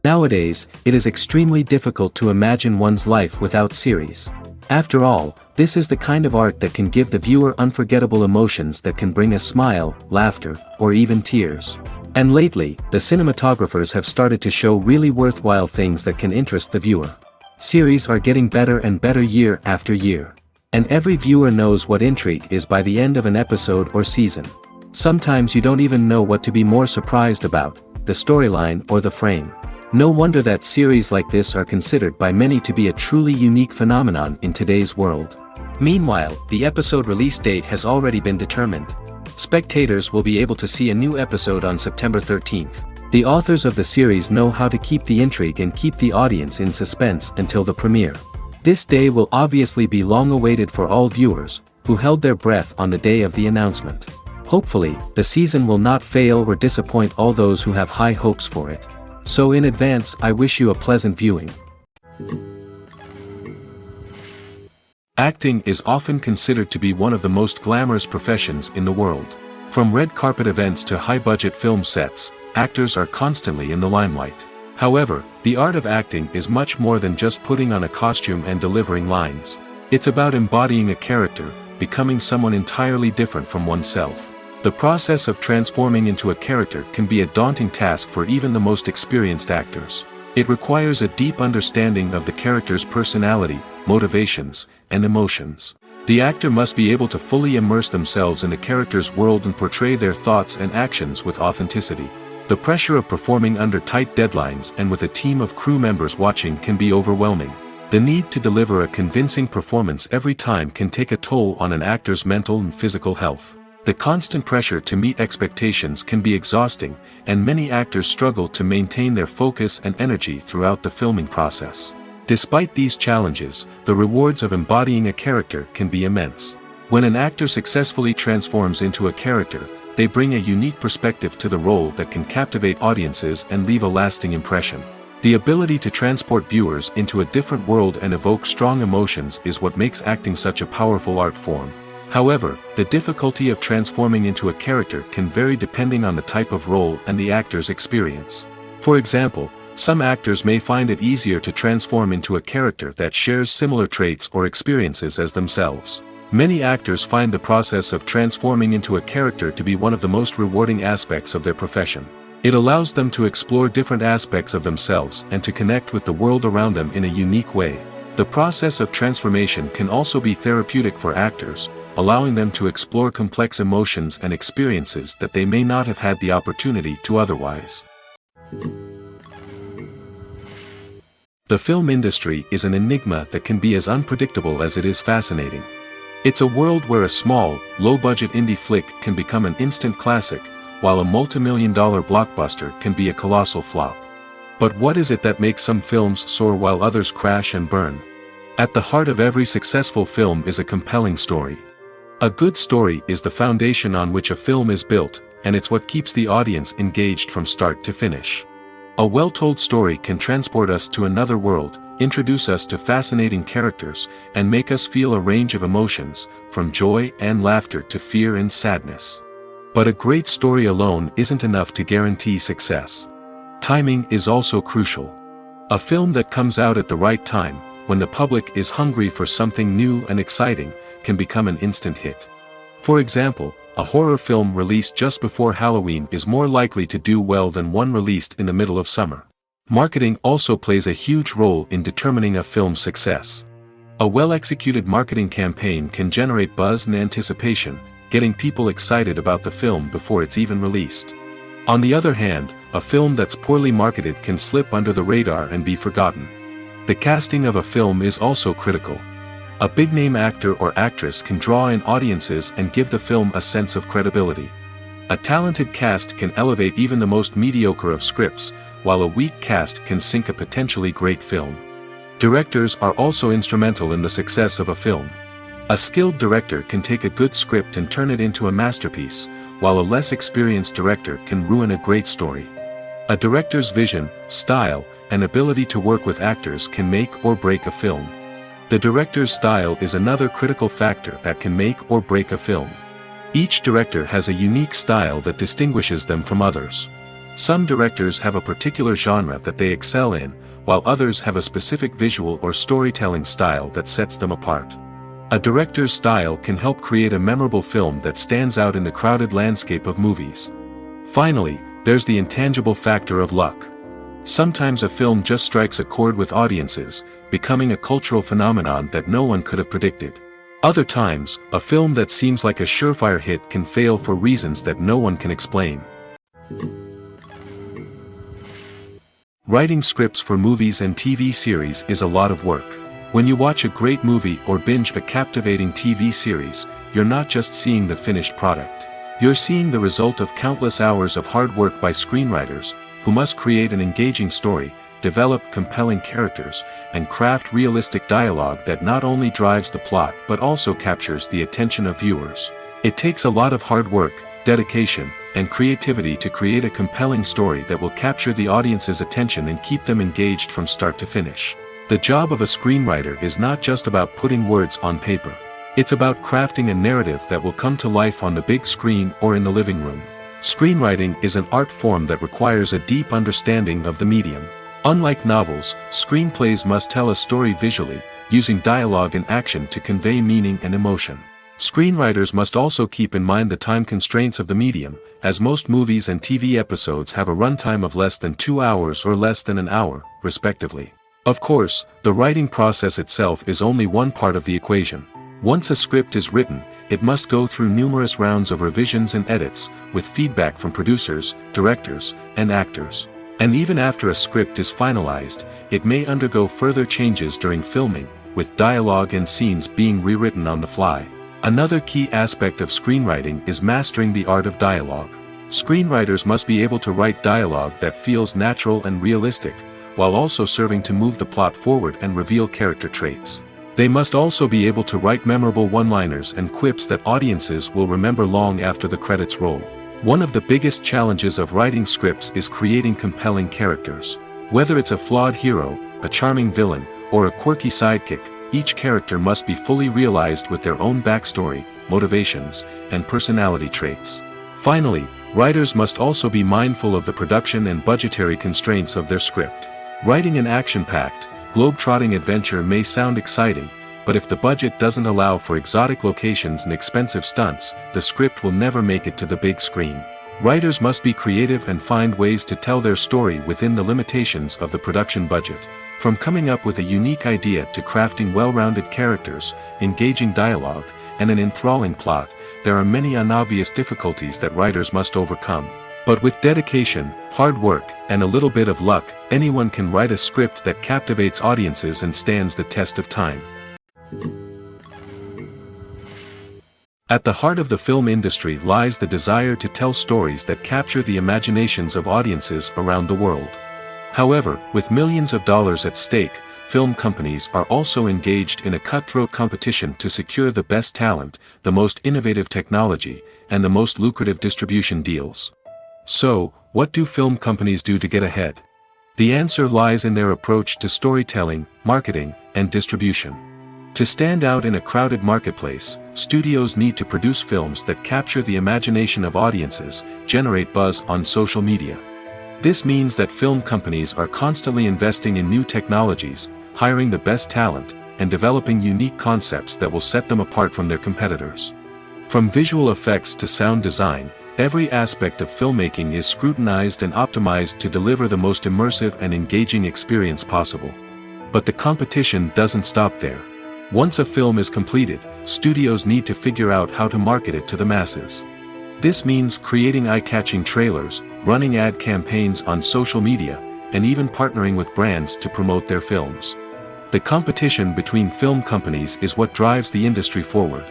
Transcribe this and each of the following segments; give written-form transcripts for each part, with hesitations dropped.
Nowadays, it is extremely difficult to imagine one's life without series. After all, this is the kind of art that can give the viewer unforgettable emotions that can bring a smile, laughter, or even tears. And lately, the cinematographers have started to show really worthwhile things that can interest the viewer. Series are getting better and better year after year. And every viewer knows what intrigue is by the end of an episode or season. Sometimes you don't even know what to be more surprised about, the storyline or the frame. No wonder that series like this are considered by many to be a truly unique phenomenon in today's world. Meanwhile, the episode release date has already been determined. Spectators will be able to see a new episode on September 13th. The authors of the series know how to keep the intrigue and keep the audience in suspense until the premiere. This day will obviously be long awaited for all viewers, who held their breath on the day of the announcement. Hopefully, the season will not fail or disappoint all those who have high hopes for it. So in advance, I wish you a pleasant viewing. Acting is often considered to be one of the most glamorous professions in the world. From red carpet events to high-budget film sets, actors are constantly in the limelight. However, the art of acting is much more than just putting on a costume and delivering lines. It's about embodying a character, becoming someone entirely different from oneself. The process of transforming into a character can be a daunting task for even the most experienced actors. It requires a deep understanding of the character's personality, motivations, and emotions. The actor must be able to fully immerse themselves in the character's world and portray their thoughts and actions with authenticity. The pressure of performing under tight deadlines and with a team of crew members watching can be overwhelming. The need to deliver a convincing performance every time can take a toll on an actor's mental and physical health. The constant pressure to meet expectations can be exhausting, and many actors struggle to maintain their focus and energy throughout the filming process. Despite these challenges, the rewards of embodying a character can be immense. When an actor successfully transforms into a character, they bring a unique perspective to the role that can captivate audiences and leave a lasting impression. The ability to transport viewers into a different world and evoke strong emotions is what makes acting such a powerful art form. However, the difficulty of transforming into a character can vary depending on the type of role and the actor's experience. For example, some actors may find it easier to transform into a character that shares similar traits or experiences as themselves. Many actors find the process of transforming into a character to be one of the most rewarding aspects of their profession. It allows them to explore different aspects of themselves and to connect with the world around them in a unique way. The process of transformation can also be therapeutic for actors, allowing them to explore complex emotions and experiences that they may not have had the opportunity to otherwise. The film industry is an enigma that can be as unpredictable as it is fascinating. It's a world where a small, low-budget indie flick can become an instant classic, while a multi-million-dollar blockbuster can be a colossal flop. But what is it that makes some films soar while others crash and burn? At the heart of every successful film is a compelling story. A good story is the foundation on which a film is built, and it's what keeps the audience engaged from start to finish. A well-told story can transport us to another world, introduce us to fascinating characters, and make us feel a range of emotions, from joy and laughter to fear and sadness. But a great story alone isn't enough to guarantee success. Timing is also crucial. A film that comes out at the right time, when the public is hungry for something new and exciting, can become an instant hit. For example, a horror film released just before Halloween is more likely to do well than one released in the middle of summer. Marketing also plays a huge role in determining a film's success. A well-executed marketing campaign can generate buzz and anticipation, getting people excited about the film before it's even released. On the other hand, a film that's poorly marketed can slip under the radar and be forgotten. The casting of a film is also critical. A big-name actor or actress can draw in audiences and give the film a sense of credibility. A talented cast can elevate even the most mediocre of scripts, while a weak cast can sink a potentially great film. Directors are also instrumental in the success of a film. A skilled director can take a good script and turn it into a masterpiece, while a less experienced director can ruin a great story. A director's vision, style, and ability to work with actors can make or break a film. The director's style is another critical factor that can make or break a film. Each director has a unique style that distinguishes them from others. Some directors have a particular genre that they excel in, while others have a specific visual or storytelling style that sets them apart. A director's style can help create a memorable film that stands out in the crowded landscape of movies. Finally, there's the intangible factor of luck. Sometimes a film just strikes a chord with audiences, becoming a cultural phenomenon that no one could have predicted. Other times, a film that seems like a surefire hit can fail for reasons that no one can explain. Writing scripts for movies and TV series is a lot of work. When you watch a great movie or binge a captivating TV series, you're not just seeing the finished product. You're seeing the result of countless hours of hard work by screenwriters, who must create an engaging story, develop compelling characters, and craft realistic dialogue that not only drives the plot but also captures the attention of viewers. It takes a lot of hard work, dedication, and creativity to create a compelling story that will capture the audience's attention and keep them engaged from start to finish. The job of a screenwriter is not just about putting words on paper. It's about crafting a narrative that will come to life on the big screen or in the living room. Screenwriting is an art form that requires a deep understanding of the medium. Unlike novels, screenplays must tell a story visually, using dialogue and action to convey meaning and emotion. Screenwriters must also keep in mind the time constraints of the medium, as most movies and TV episodes have a runtime of less than 2 hours or less than an hour, respectively. Of course, the writing process itself is only one part of the equation. Once a script is written, it must go through numerous rounds of revisions and edits, with feedback from producers, directors, and actors. And even after a script is finalized, it may undergo further changes during filming, with dialogue and scenes being rewritten on the fly. Another key aspect of screenwriting is mastering the art of dialogue. Screenwriters must be able to write dialogue that feels natural and realistic, while also serving to move the plot forward and reveal character traits. They must also be able to write memorable one-liners and quips that audiences will remember long after the credits roll. One of the biggest challenges of writing scripts is creating compelling characters. Whether it's a flawed hero, a charming villain, or a quirky sidekick, each character must be fully realized with their own backstory, motivations, and personality traits. Finally, writers must also be mindful of the production and budgetary constraints of their script. Writing an action-packed, globe-trotting adventure may sound exciting, but if the budget doesn't allow for exotic locations and expensive stunts, the script will never make it to the big screen. Writers must be creative and find ways to tell their story within the limitations of the production budget. From coming up with a unique idea to crafting well-rounded characters, engaging dialogue, and an enthralling plot, there are many unobvious difficulties that writers must overcome. But with dedication, hard work, and a little bit of luck, anyone can write a script that captivates audiences and stands the test of time. At the heart of the film industry lies the desire to tell stories that capture the imaginations of audiences around the world. However, with millions of dollars at stake, film companies are also engaged in a cutthroat competition to secure the best talent, the most innovative technology, and the most lucrative distribution deals. So, what do film companies do to get ahead? The answer lies in their approach to storytelling, marketing, and distribution. To stand out in a crowded marketplace, studios need to produce films that capture the imagination of audiences, generate buzz on social media. This means that film companies are constantly investing in new technologies, hiring the best talent, and developing unique concepts that will set them apart from their competitors. From visual effects to sound design, every aspect of filmmaking is scrutinized and optimized to deliver the most immersive and engaging experience possible. But the competition doesn't stop there. Once a film is completed, studios need to figure out how to market it to the masses. This means creating eye-catching trailers, running ad campaigns on social media, and even partnering with brands to promote their films. The competition between film companies is what drives the industry forward.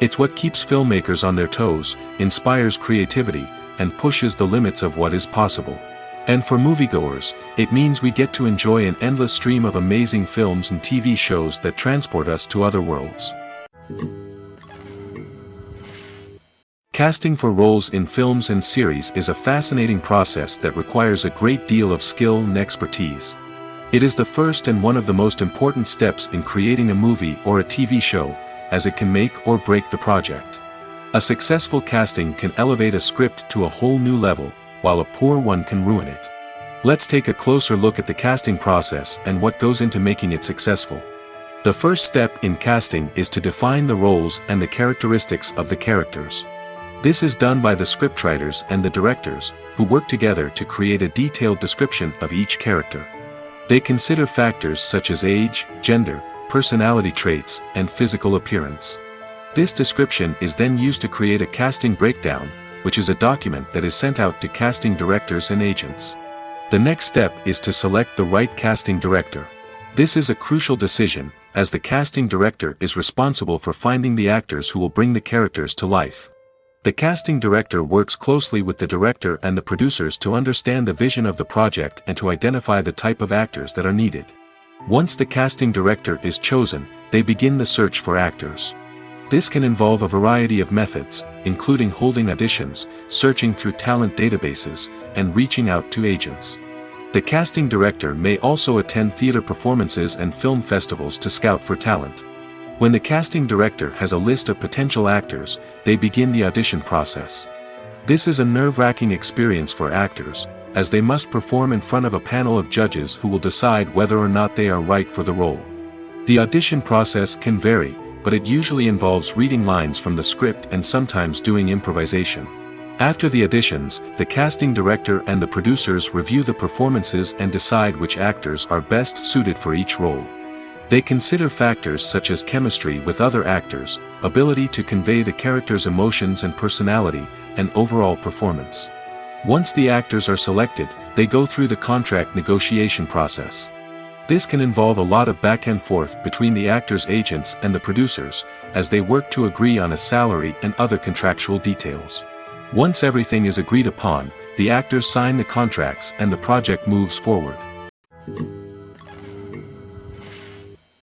It's what keeps filmmakers on their toes, inspires creativity, and pushes the limits of what is possible. And for moviegoers, it means we get to enjoy an endless stream of amazing films and TV shows that transport us to other worlds. Casting for roles in films and series is a fascinating process that requires a great deal of skill and expertise. It is the first and one of the most important steps in creating a movie or a TV show, as it can make or break the project. A successful casting can elevate a script to a whole new level, while a poor one can ruin it. Let's take a closer look at the casting process and what goes into making it successful. The first step in casting is to define the roles and the characteristics of the characters. This is done by the scriptwriters and the directors, who work together to create a detailed description of each character. They consider factors such as age, gender, personality traits, and physical appearance. This description is then used to create a casting breakdown, which is a document that is sent out to casting directors and agents. The next step is to select the right casting director. This is a crucial decision, as the casting director is responsible for finding the actors who will bring the characters to life. The casting director works closely with the director and the producers to understand the vision of the project and to identify the type of actors that are needed. Once the casting director is chosen, they begin the search for actors. This can involve a variety of methods, including holding auditions, searching through talent databases, and reaching out to agents. The casting director may also attend theater performances and film festivals to scout for talent. When the casting director has a list of potential actors, they begin the audition process. This is a nerve-wracking experience for actors, as they must perform in front of a panel of judges who will decide whether or not they are right for the role. The audition process can vary, but it usually involves reading lines from the script and sometimes doing improvisation. After the auditions, the casting director and the producers review the performances and decide which actors are best suited for each role. They consider factors such as chemistry with other actors, ability to convey the character's emotions and personality, and overall performance. Once the actors are selected, they go through the contract negotiation process. This can involve a lot of back and forth between the actors' agents and the producers, as they work to agree on a salary and other contractual details. Once everything is agreed upon, the actors sign the contracts and the project moves forward.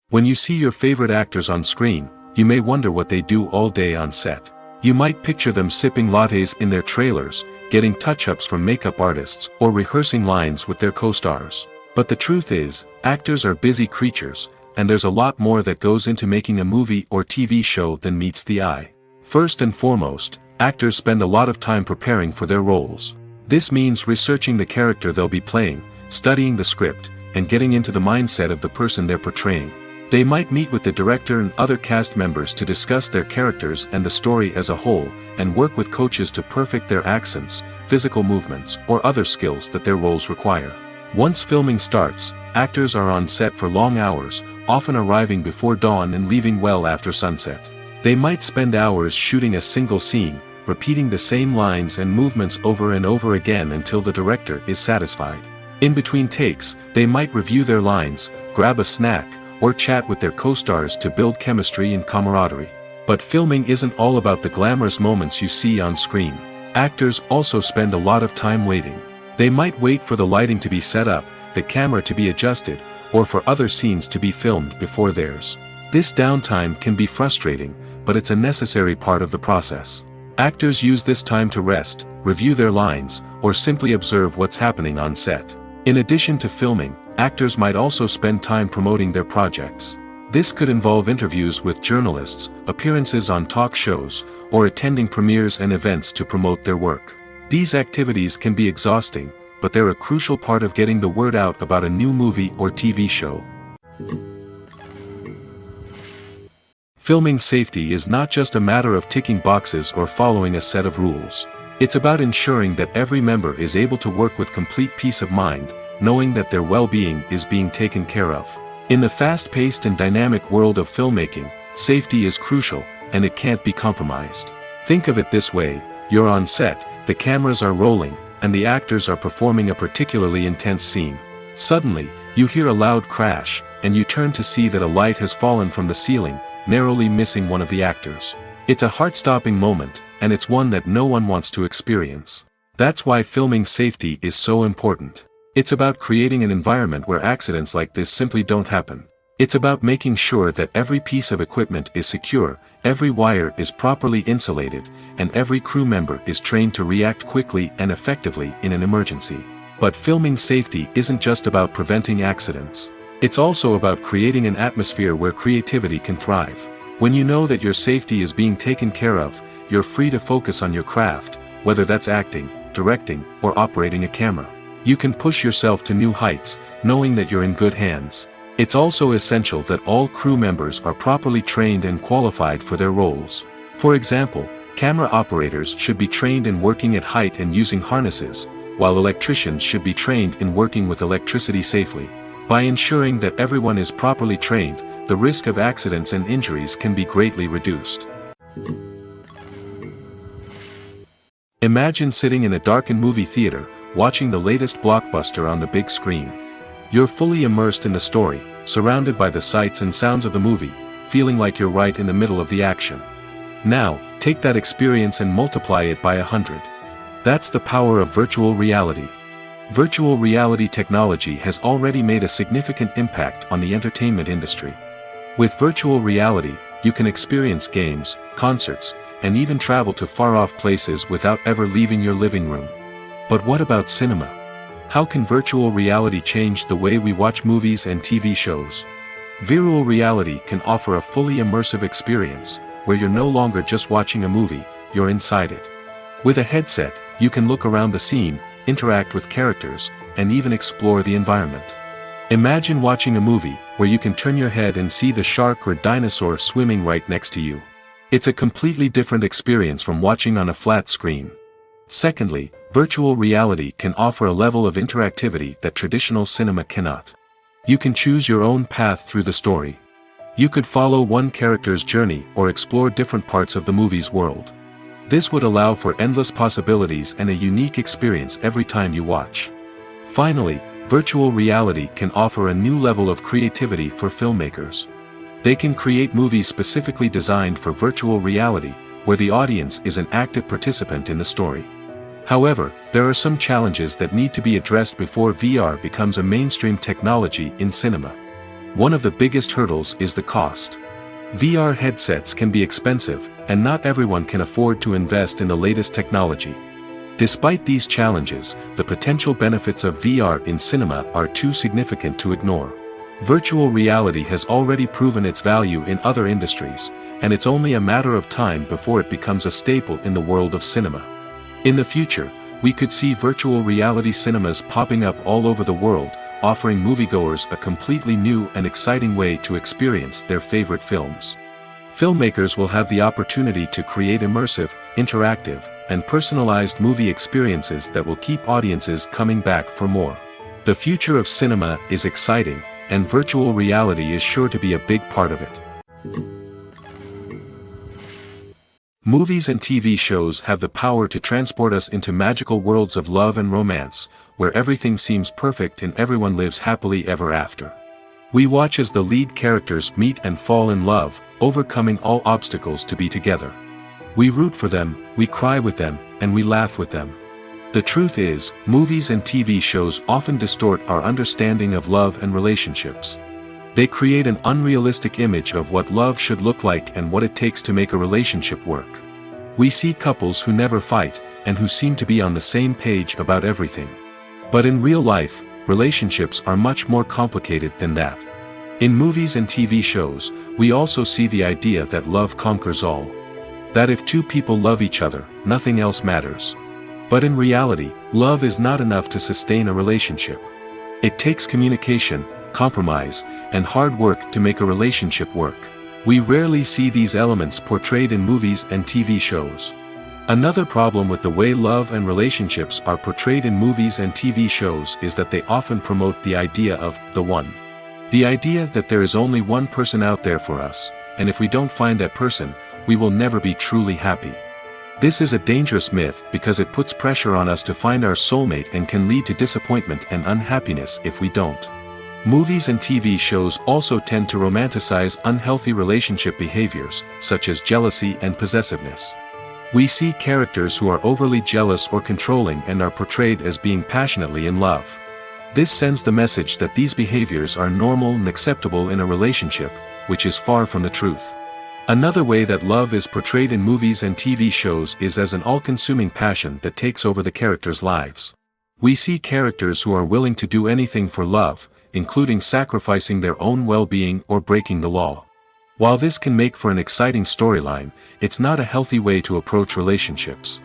When you see your favorite actors on screen, you may wonder what they do all day on set. You might picture them sipping lattes in their trailers, getting touch-ups from makeup artists, or rehearsing lines with their co-stars. But the truth is, actors are busy creatures, and there's a lot more that goes into making a movie or TV show than meets the eye. First and foremost, actors spend a lot of time preparing for their roles. This means researching the character they'll be playing, studying the script, and getting into the mindset of the person they're portraying. They might meet with the director and other cast members to discuss their characters and the story as a whole, and work with coaches to perfect their accents, physical movements, or other skills that their roles require. Once filming starts, actors are on set for long hours, often arriving before dawn and leaving well after sunset. They might spend hours shooting a single scene, repeating the same lines and movements over and over again until the director is satisfied. In between takes, they might review their lines, grab a snack, or chat with their co-stars to build chemistry and camaraderie. But filming isn't all about the glamorous moments you see on screen. Actors also spend a lot of time waiting. They might wait for the lighting to be set up, the camera to be adjusted, or for other scenes to be filmed before theirs. This downtime can be frustrating, but it's a necessary part of the process. Actors use this time to rest, review their lines, or simply observe what's happening on set. In addition to filming, actors might also spend time promoting their projects. This could involve interviews with journalists, appearances on talk shows, or attending premieres and events to promote their work. These activities can be exhausting, but they're a crucial part of getting the word out about a new movie or TV show. Filming safety is not just a matter of ticking boxes or following a set of rules. It's about ensuring that every member is able to work with complete peace of mind, knowing that their well-being is being taken care of. In the fast-paced and dynamic world of filmmaking, safety is crucial, and it can't be compromised. Think of it this way: you're on set, the cameras are rolling, and the actors are performing a particularly intense scene. Suddenly, you hear a loud crash, and you turn to see that a light has fallen from the ceiling, narrowly missing one of the actors. It's a heart-stopping moment, and it's one that no one wants to experience. That's why filming safety is so important. It's about creating an environment where accidents like this simply don't happen. It's about making sure that every piece of equipment is secure, every wire is properly insulated, and every crew member is trained to react quickly and effectively in an emergency. But filming safety isn't just about preventing accidents. It's also about creating an atmosphere where creativity can thrive. When you know that your safety is being taken care of, you're free to focus on your craft, whether that's acting, directing, or operating a camera. You can push yourself to new heights, knowing that you're in good hands. It's also essential that all crew members are properly trained and qualified for their roles. For example, camera operators should be trained in working at height and using harnesses, while electricians should be trained in working with electricity safely. By ensuring that everyone is properly trained, the risk of accidents and injuries can be greatly reduced. Imagine sitting in a darkened movie theater, watching the latest blockbuster on the big screen. You're fully immersed in the story, surrounded by the sights and sounds of the movie, feeling like you're right in the middle of the action. Now, take that experience and multiply it by 100. That's the power of virtual reality. Virtual reality technology has already made a significant impact on the entertainment industry. With virtual reality, you can experience games, concerts, and even travel to far-off places without ever leaving your living room. But what about cinema? How can virtual reality change the way we watch movies and TV shows? Virtual reality can offer a fully immersive experience, where you're no longer just watching a movie, you're inside it. With a headset, you can look around the scene, interact with characters, and even explore the environment. Imagine watching a movie, where you can turn your head and see the shark or dinosaur swimming right next to you. It's a completely different experience from watching on a flat screen. Secondly, virtual reality can offer a level of interactivity that traditional cinema cannot. You can choose your own path through the story. You could follow one character's journey or explore different parts of the movie's world. This would allow for endless possibilities and a unique experience every time you watch. Finally, virtual reality can offer a new level of creativity for filmmakers. They can create movies specifically designed for virtual reality, where the audience is an active participant in the story. However, there are some challenges that need to be addressed before VR becomes a mainstream technology in cinema. One of the biggest hurdles is the cost. VR headsets can be expensive, and not everyone can afford to invest in the latest technology. Despite these challenges, the potential benefits of VR in cinema are too significant to ignore. Virtual reality has already proven its value in other industries, and it's only a matter of time before it becomes a staple in the world of cinema. In the future, we could see virtual reality cinemas popping up all over the world, offering moviegoers a completely new and exciting way to experience their favorite films. Filmmakers will have the opportunity to create immersive, interactive, and personalized movie experiences that will keep audiences coming back for more. The future of cinema is exciting, and virtual reality is sure to be a big part of it. Movies and TV shows have the power to transport us into magical worlds of love and romance, where everything seems perfect and everyone lives happily ever after. We watch as the lead characters meet and fall in love, overcoming all obstacles to be together. We root for them, we cry with them, and we laugh with them. The truth is, movies and TV shows often distort our understanding of love and relationships. They create an unrealistic image of what love should look like and what it takes to make a relationship work. We see couples who never fight, and who seem to be on the same page about everything. But in real life, relationships are much more complicated than that. In movies and TV shows, we also see the idea that love conquers all. That if two people love each other, nothing else matters. But in reality, love is not enough to sustain a relationship. It takes communication, compromise, and hard work to make a relationship work. We rarely see these elements portrayed in movies and TV shows. Another problem with the way love and relationships are portrayed in movies and TV shows is that they often promote the idea of the one. The idea that there is only one person out there for us, and if we don't find that person, we will never be truly happy. This is a dangerous myth because it puts pressure on us to find our soulmate and can lead to disappointment and unhappiness if we don't. Movies and TV shows also tend to romanticize unhealthy relationship behaviors, such as jealousy and possessiveness. We see characters who are overly jealous or controlling and are portrayed as being passionately in love. This sends the message that these behaviors are normal and acceptable in a relationship, which is far from the truth. Another way that love is portrayed in movies and TV shows is as an all-consuming passion that takes over the characters' lives. We see characters who are willing to do anything for love, including sacrificing their own well-being or breaking the law. While this can make for an exciting storyline, it's not a healthy way to approach relationships.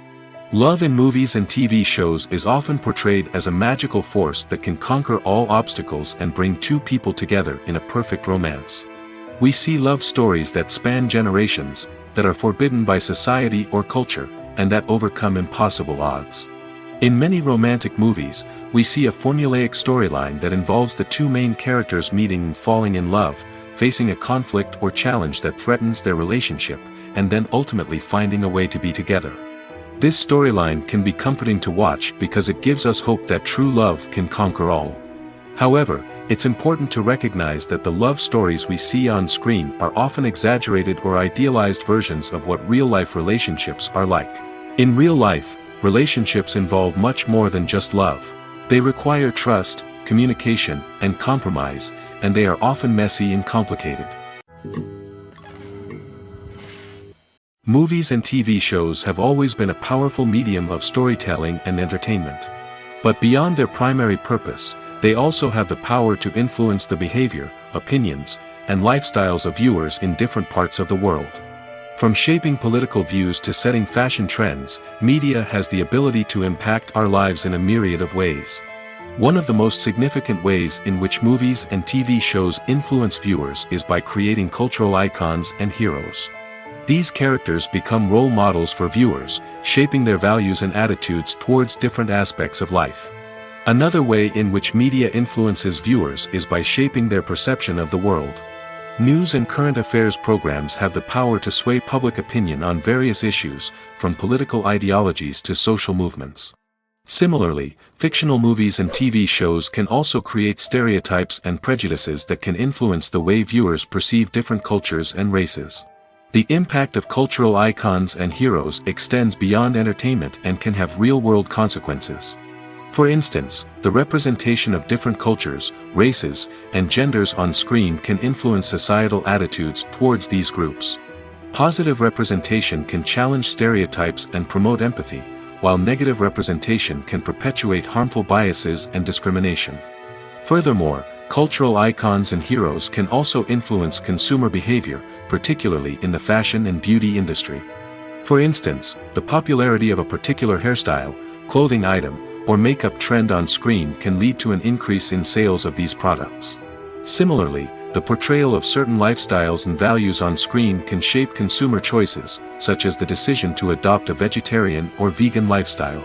Love in movies and TV shows is often portrayed as a magical force that can conquer all obstacles and bring two people together in a perfect romance. We see love stories that span generations, that are forbidden by society or culture, and that overcome impossible odds. In many romantic movies, we see a formulaic storyline that involves the two main characters meeting and falling in love, facing a conflict or challenge that threatens their relationship, and then ultimately finding a way to be together. This storyline can be comforting to watch because it gives us hope that true love can conquer all. However, it's important to recognize that the love stories we see on screen are often exaggerated or idealized versions of what real-life relationships are like. In real life, relationships involve much more than just love. They require trust, communication, and compromise, and they are often messy and complicated. Movies and TV shows have always been a powerful medium of storytelling and entertainment. But beyond their primary purpose, they also have the power to influence the behavior, opinions, and lifestyles of viewers in different parts of the world. From shaping political views to setting fashion trends, media has the ability to impact our lives in a myriad of ways. One of the most significant ways in which movies and TV shows influence viewers is by creating cultural icons and heroes. These characters become role models for viewers, shaping their values and attitudes towards different aspects of life. Another way in which media influences viewers is by shaping their perception of the world. News and current affairs programs have the power to sway public opinion on various issues, from political ideologies to social movements. Similarly, fictional movies and TV shows can also create stereotypes and prejudices that can influence the way viewers perceive different cultures and races. The impact of cultural icons and heroes extends beyond entertainment and can have real-world consequences. For instance, the representation of different cultures, races, and genders on screen can influence societal attitudes towards these groups. Positive representation can challenge stereotypes and promote empathy, while negative representation can perpetuate harmful biases and discrimination. Furthermore, cultural icons and heroes can also influence consumer behavior, particularly in the fashion and beauty industry. For instance, the popularity of a particular hairstyle, clothing item, or makeup trend on screen can lead to an increase in sales of these products. Similarly, the portrayal of certain lifestyles and values on screen can shape consumer choices, such as the decision to adopt a vegetarian or vegan lifestyle.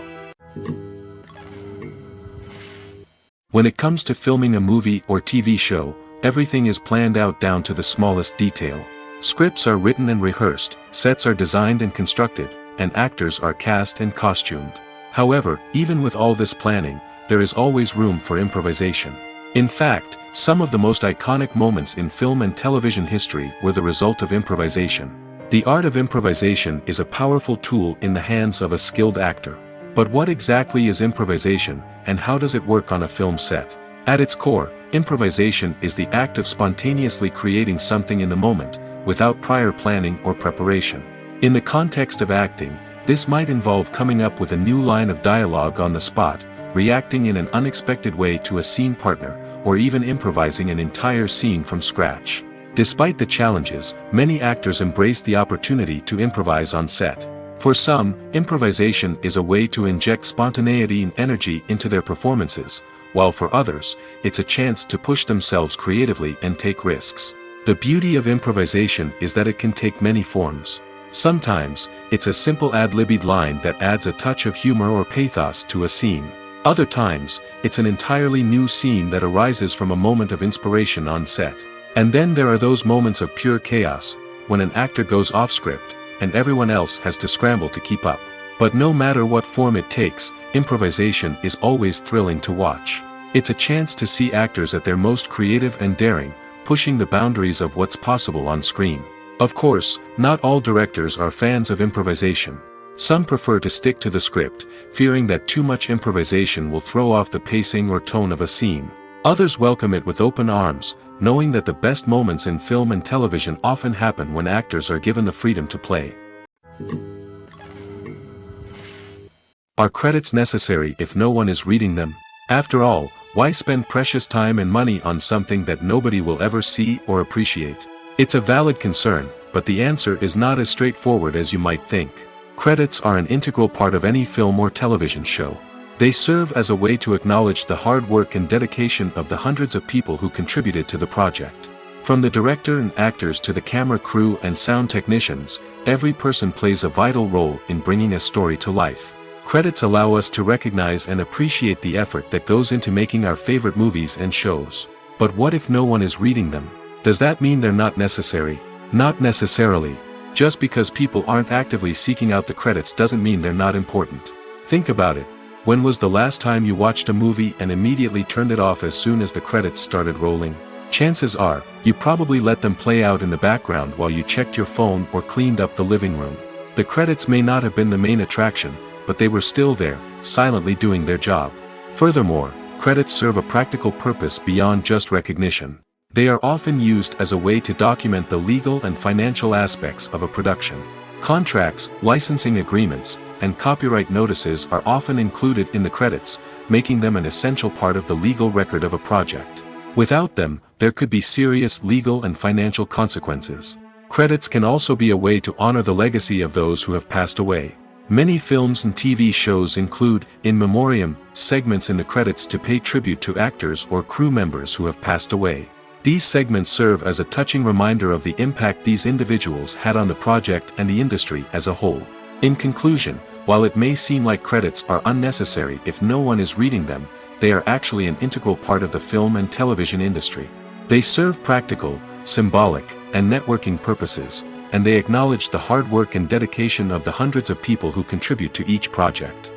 When it comes to filming a movie or TV show, everything is planned out down to the smallest detail. Scripts are written and rehearsed, sets are designed and constructed, and actors are cast and costumed. However, even with all this planning, there is always room for improvisation. In fact, some of the most iconic moments in film and television history were the result of improvisation. The art of improvisation is a powerful tool in the hands of a skilled actor. But what exactly is improvisation, and how does it work on a film set? At its core, improvisation is the act of spontaneously creating something in the moment, without prior planning or preparation. In the context of acting, this might involve coming up with a new line of dialogue on the spot, reacting in an unexpected way to a scene partner, or even improvising an entire scene from scratch. Despite the challenges, many actors embrace the opportunity to improvise on set. For some, improvisation is a way to inject spontaneity and energy into their performances, while for others, it's a chance to push themselves creatively and take risks. The beauty of improvisation is that it can take many forms. Sometimes, it's a simple ad-libbed line that adds a touch of humor or pathos to a scene. Other times, it's an entirely new scene that arises from a moment of inspiration on set. And then there are those moments of pure chaos, when an actor goes off script, and everyone else has to scramble to keep up. But no matter what form it takes, improvisation is always thrilling to watch. It's a chance to see actors at their most creative and daring, pushing the boundaries of what's possible on screen. Of course, not all directors are fans of improvisation. Some prefer to stick to the script, fearing that too much improvisation will throw off the pacing or tone of a scene. Others welcome it with open arms, knowing that the best moments in film and television often happen when actors are given the freedom to play. Are credits necessary if no one is reading them? After all, why spend precious time and money on something that nobody will ever see or appreciate? It's a valid concern, but the answer is not as straightforward as you might think. Credits are an integral part of any film or television show. They serve as a way to acknowledge the hard work and dedication of the hundreds of people who contributed to the project. From the director and actors to the camera crew and sound technicians, every person plays a vital role in bringing a story to life. Credits allow us to recognize and appreciate the effort that goes into making our favorite movies and shows. But what if no one is reading them? Does that mean they're not necessary? Not necessarily. Just because people aren't actively seeking out the credits doesn't mean they're not important. Think about it. When was the last time you watched a movie and immediately turned it off as soon as the credits started rolling? Chances are, you probably let them play out in the background while you checked your phone or cleaned up the living room. The credits may not have been the main attraction, but they were still there, silently doing their job. Furthermore, credits serve a practical purpose beyond just recognition. They are often used as a way to document the legal and financial aspects of a production. Contracts, licensing agreements, and copyright notices are often included in the credits, making them an essential part of the legal record of a project. Without them, there could be serious legal and financial consequences. Credits can also be a way to honor the legacy of those who have passed away. Many films and TV shows include, in memoriam, segments in the credits to pay tribute to actors or crew members who have passed away. These segments serve as a touching reminder of the impact these individuals had on the project and the industry as a whole. In conclusion, while it may seem like credits are unnecessary if no one is reading them, they are actually an integral part of the film and television industry. They serve practical, symbolic, and networking purposes, and they acknowledge the hard work and dedication of the hundreds of people who contribute to each project.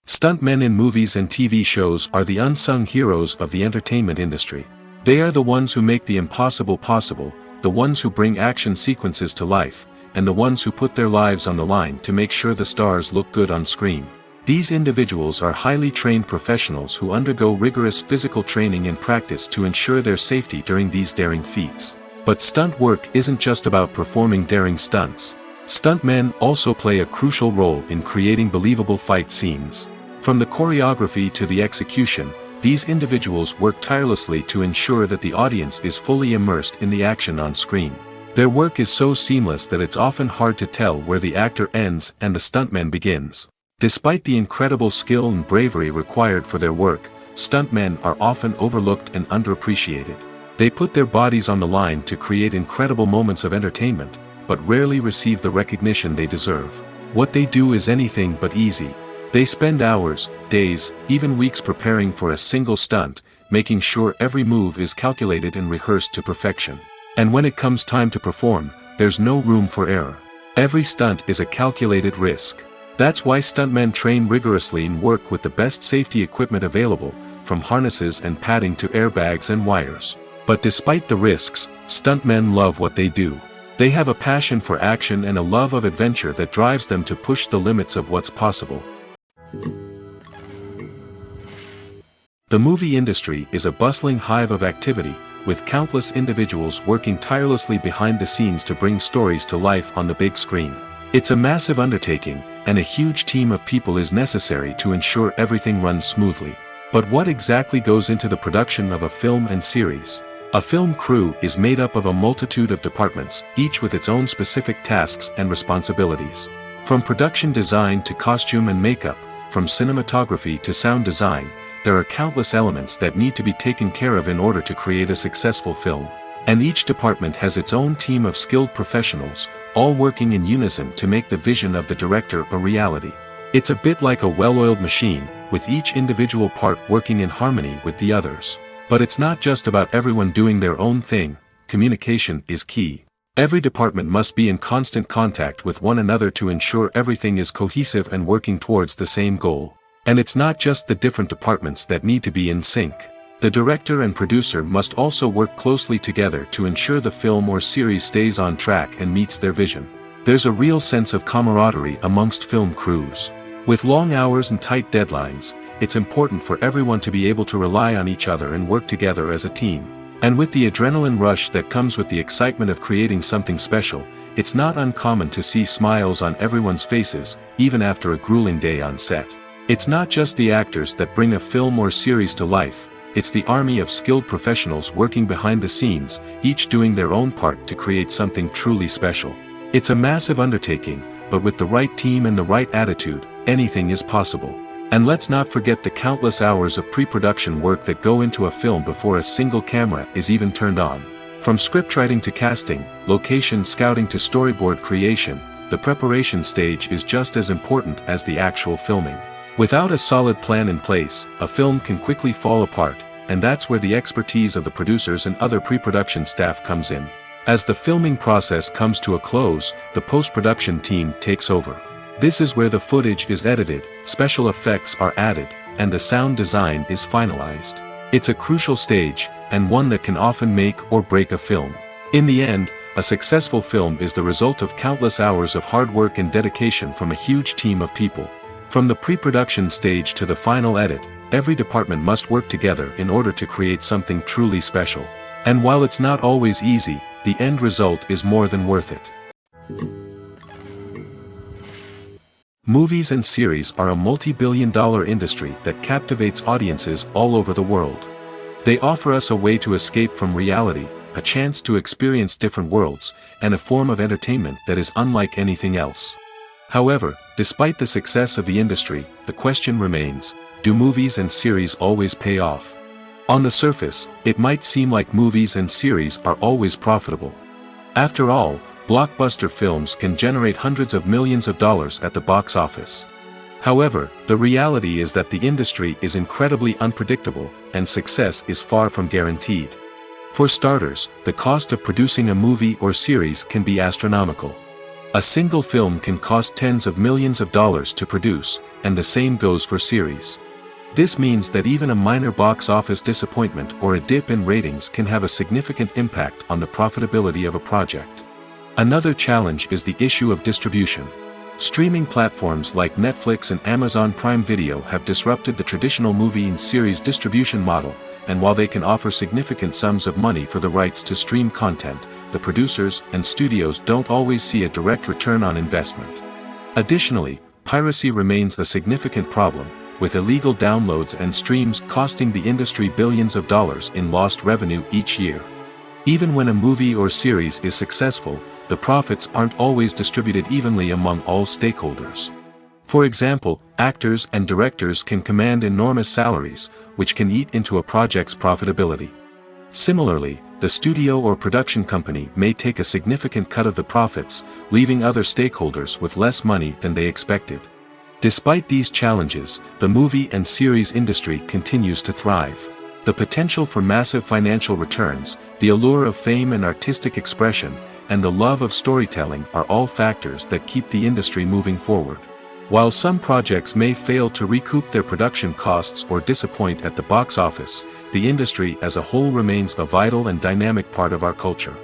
Stuntmen in movies and TV shows are the unsung heroes of the entertainment industry. They are the ones who make the impossible possible, the ones who bring action sequences to life, and the ones who put their lives on the line to make sure the stars look good on screen. These individuals are highly trained professionals who undergo rigorous physical training and practice to ensure their safety during these daring feats. But stunt work isn't just about performing daring stunts. Stuntmen also play a crucial role in creating believable fight scenes. From the choreography to the execution, these individuals work tirelessly to ensure that the audience is fully immersed in the action on screen. Their work is so seamless that it's often hard to tell where the actor ends and the stuntman begins. Despite the incredible skill and bravery required for their work, stuntmen are often overlooked and underappreciated. They put their bodies on the line to create incredible moments of entertainment, but rarely receive the recognition they deserve. What they do is anything but easy. They spend hours, days, even weeks preparing for a single stunt, making sure every move is calculated and rehearsed to perfection. And when it comes time to perform, there's no room for error. Every stunt is a calculated risk. That's why stuntmen train rigorously and work with the best safety equipment available, from harnesses and padding to airbags and wires. But despite the risks, stuntmen love what they do. They have a passion for action and a love of adventure that drives them to push the limits of what's possible. The movie industry is a bustling hive of activity, with countless individuals working tirelessly behind the scenes to bring stories to life on the big screen. It's a massive undertaking, and a huge team of people is necessary to ensure everything runs smoothly. But what exactly goes into the production of a film and series? A film crew is made up of a multitude of departments, each with its own specific tasks and responsibilities. From production design to costume and makeup, from cinematography to sound design, there are countless elements that need to be taken care of in order to create a successful film. And each department has its own team of skilled professionals, all working in unison to make the vision of the director a reality. It's a bit like a well-oiled machine, with each individual part working in harmony with the others. But it's not just about everyone doing their own thing. Communication is key. Every department must be in constant contact with one another to ensure everything is cohesive and working towards the same goal. And it's not just the different departments that need to be in sync. The director and producer must also work closely together to ensure the film or series stays on track and meets their vision. There's a real sense of camaraderie amongst film crews. With long hours and tight deadlines, it's important for everyone to be able to rely on each other and work together as a team. And with the adrenaline rush that comes with the excitement of creating something special, it's not uncommon to see smiles on everyone's faces, even after a grueling day on set. It's not just the actors that bring a film or series to life. It's the army of skilled professionals working behind the scenes, each doing their own part to create something truly special. It's a massive undertaking, but with the right team and the right attitude, anything is possible. And let's not forget the countless hours of pre-production work that go into a film before a single camera is even turned on. From scriptwriting to casting, location scouting to storyboard creation, the preparation stage is just as important as the actual filming. Without a solid plan in place, a film can quickly fall apart, and that's where the expertise of the producers and other pre-production staff comes in. As the filming process comes to a close, the post-production team takes over. This is where the footage is edited, special effects are added, and the sound design is finalized. It's a crucial stage, and one that can often make or break a film. In the end, a successful film is the result of countless hours of hard work and dedication from a huge team of people. From the pre-production stage to the final edit, every department must work together in order to create something truly special. And while it's not always easy, the end result is more than worth it. Movies and series are a multi-billion-dollar industry that captivates audiences all over the world. They offer us a way to escape from reality, a chance to experience different worlds, and a form of entertainment that is unlike anything else. However, despite the success of the industry, the question remains, do movies and series always pay off? On the surface, it might seem like movies and series are always profitable. After all, blockbuster films can generate hundreds of millions of dollars at the box office. However, the reality is that the industry is incredibly unpredictable, and success is far from guaranteed. For starters, the cost of producing a movie or series can be astronomical. A single film can cost tens of millions of dollars to produce, and the same goes for series. This means that even a minor box office disappointment or a dip in ratings can have a significant impact on the profitability of a project. Another challenge is the issue of distribution. Streaming platforms like Netflix and Amazon Prime Video have disrupted the traditional movie and series distribution model, and while they can offer significant sums of money for the rights to stream content, the producers and studios don't always see a direct return on investment. Additionally, piracy remains a significant problem, with illegal downloads and streams costing the industry billions of dollars in lost revenue each year. Even when a movie or series is successful, the profits aren't always distributed evenly among all stakeholders. For example, actors and directors can command enormous salaries, which can eat into a project's profitability. Similarly, the studio or production company may take a significant cut of the profits, leaving other stakeholders with less money than they expected. Despite these challenges, the movie and series industry continues to thrive. The potential for massive financial returns, the allure of fame and artistic expression, and the love of storytelling are all factors that keep the industry moving forward. While some projects may fail to recoup their production costs or disappoint at the box office, the industry as a whole remains a vital and dynamic part of our culture.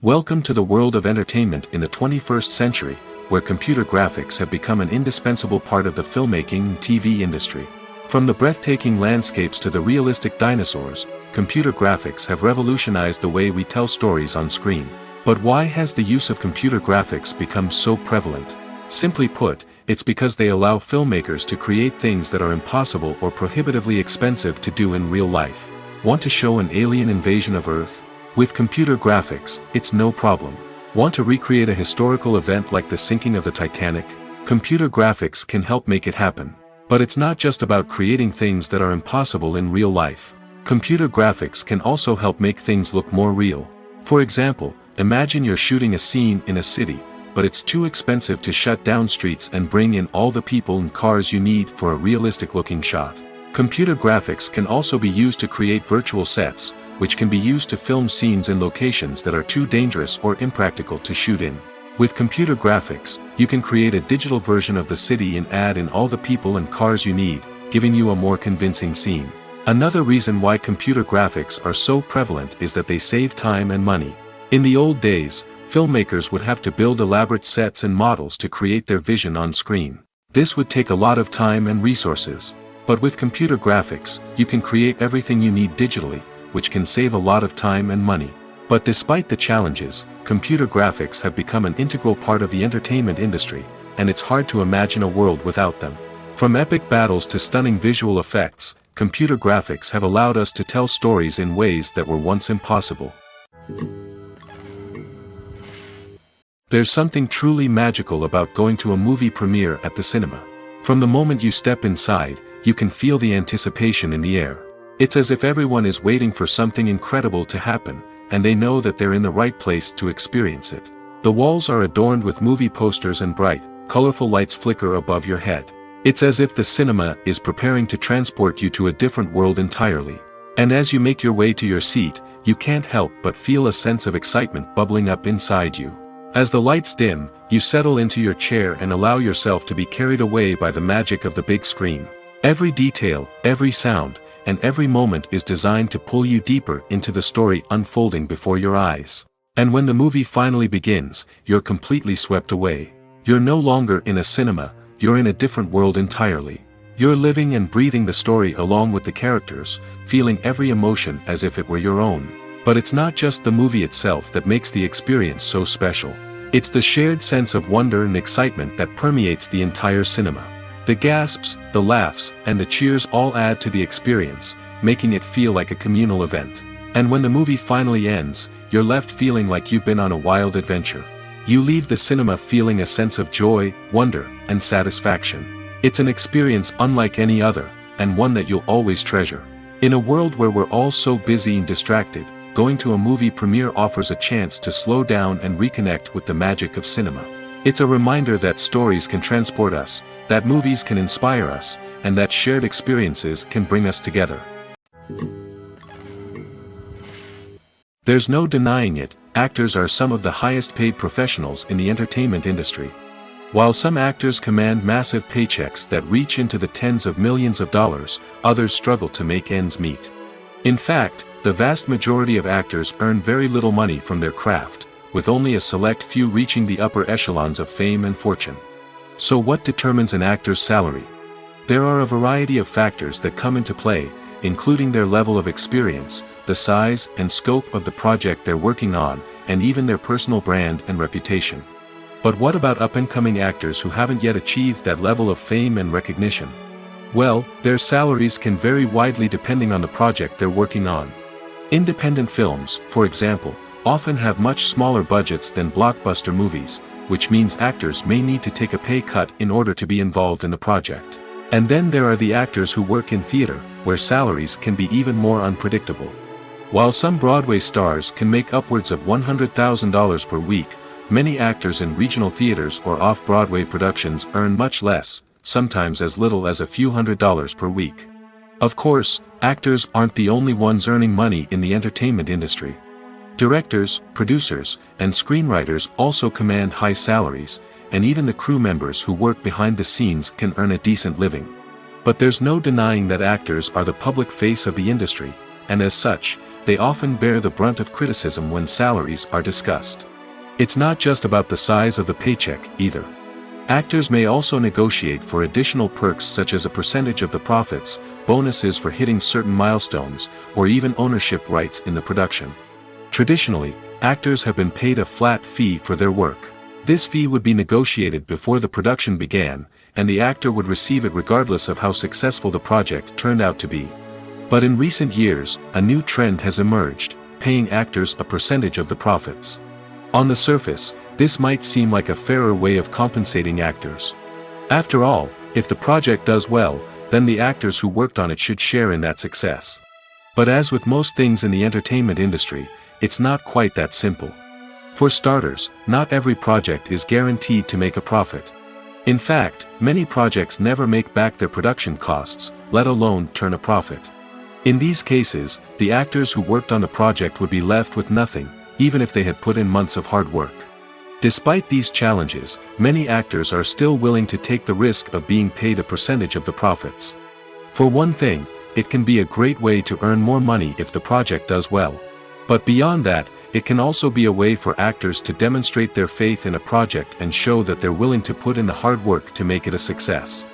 Welcome to the world of entertainment in the 21st century, where computer graphics have become an indispensable part of the filmmaking and TV industry. From the breathtaking landscapes to the realistic dinosaurs, computer graphics have revolutionized the way we tell stories on screen. But why has the use of computer graphics become so prevalent? Simply put, it's because they allow filmmakers to create things that are impossible or prohibitively expensive to do in real life. Want to show an alien invasion of Earth? With computer graphics, it's no problem. Want to recreate a historical event like the sinking of the Titanic? Computer graphics can help make it happen. But it's not just about creating things that are impossible in real life. Computer graphics can also help make things look more real. For example, imagine you're shooting a scene in a city, but it's too expensive to shut down streets and bring in all the people and cars you need for a realistic-looking shot. Computer graphics can also be used to create virtual sets, which can be used to film scenes in locations that are too dangerous or impractical to shoot in. With computer graphics, you can create a digital version of the city and add in all the people and cars you need, giving you a more convincing scene. Another reason why computer graphics are so prevalent is that they save time and money. In the old days, filmmakers would have to build elaborate sets and models to create their vision on screen. This would take a lot of time and resources. But with computer graphics, you can create everything you need digitally, which can save a lot of time and money. But despite the challenges, computer graphics have become an integral part of the entertainment industry, and it's hard to imagine a world without them. From epic battles to stunning visual effects, computer graphics have allowed us to tell stories in ways that were once impossible. There's something truly magical about going to a movie premiere at the cinema. From the moment you step inside, you can feel the anticipation in the air. It's as if everyone is waiting for something incredible to happen, and they know that they're in the right place to experience it. The walls are adorned with movie posters and bright, colorful lights flicker above your head. It's as if the cinema is preparing to transport you to a different world entirely. And as you make your way to your seat, you can't help but feel a sense of excitement bubbling up inside you. As the lights dim, you settle into your chair and allow yourself to be carried away by the magic of the big screen. Every detail, every sound, and every moment is designed to pull you deeper into the story unfolding before your eyes. And when the movie finally begins, you're completely swept away. You're no longer in a cinema, you're in a different world entirely. You're living and breathing the story along with the characters, feeling every emotion as if it were your own. But it's not just the movie itself that makes the experience so special. It's the shared sense of wonder and excitement that permeates the entire cinema. The gasps, the laughs, and the cheers all add to the experience, making it feel like a communal event. And when the movie finally ends, you're left feeling like you've been on a wild adventure. You leave the cinema feeling a sense of joy, wonder, and satisfaction. It's an experience unlike any other, and one that you'll always treasure. In a world where we're all so busy and distracted, going to a movie premiere offers a chance to slow down and reconnect with the magic of cinema. It's a reminder that stories can transport us, that movies can inspire us, and that shared experiences can bring us together. There's no denying it, actors are some of the highest paid professionals in the entertainment industry. While some actors command massive paychecks that reach into the tens of millions of dollars, others struggle to make ends meet. In fact, the vast majority of actors earn very little money from their craft, with only a select few reaching the upper echelons of fame and fortune. So what determines an actor's salary? There are a variety of factors that come into play, including their level of experience, the size and scope of the project they're working on, and even their personal brand and reputation. But what about up-and-coming actors who haven't yet achieved that level of fame and recognition? Well, their salaries can vary widely depending on the project they're working on. Independent films, for example, often have much smaller budgets than blockbuster movies, which means actors may need to take a pay cut in order to be involved in the project. And then there are the actors who work in theater, where salaries can be even more unpredictable. While some Broadway stars can make upwards of $100,000 per week, many actors in regional theaters or off-Broadway productions earn much less, sometimes as little as a few $100s per week. Of course, actors aren't the only ones earning money in the entertainment industry. Directors, producers, and screenwriters also command high salaries, and even the crew members who work behind the scenes can earn a decent living. But there's no denying that actors are the public face of the industry, and as such, they often bear the brunt of criticism when salaries are discussed. It's not just about the size of the paycheck, either. Actors may also negotiate for additional perks such as a percentage of the profits, bonuses for hitting certain milestones, or even ownership rights in the production. Traditionally, actors have been paid a flat fee for their work. This fee would be negotiated before the production began, and the actor would receive it regardless of how successful the project turned out to be. But in recent years, a new trend has emerged, paying actors a percentage of the profits. On the surface, this might seem like a fairer way of compensating actors. After all, if the project does well, then the actors who worked on it should share in that success. But as with most things in the entertainment industry, it's not quite that simple. For starters, not every project is guaranteed to make a profit. In fact, many projects never make back their production costs, let alone turn a profit. In these cases, the actors who worked on the project would be left with nothing, even if they had put in months of hard work. Despite these challenges, many actors are still willing to take the risk of being paid a percentage of the profits. For one thing, it can be a great way to earn more money if the project does well. But beyond that, it can also be a way for actors to demonstrate their faith in a project and show that they're willing to put in the hard work to make it a success.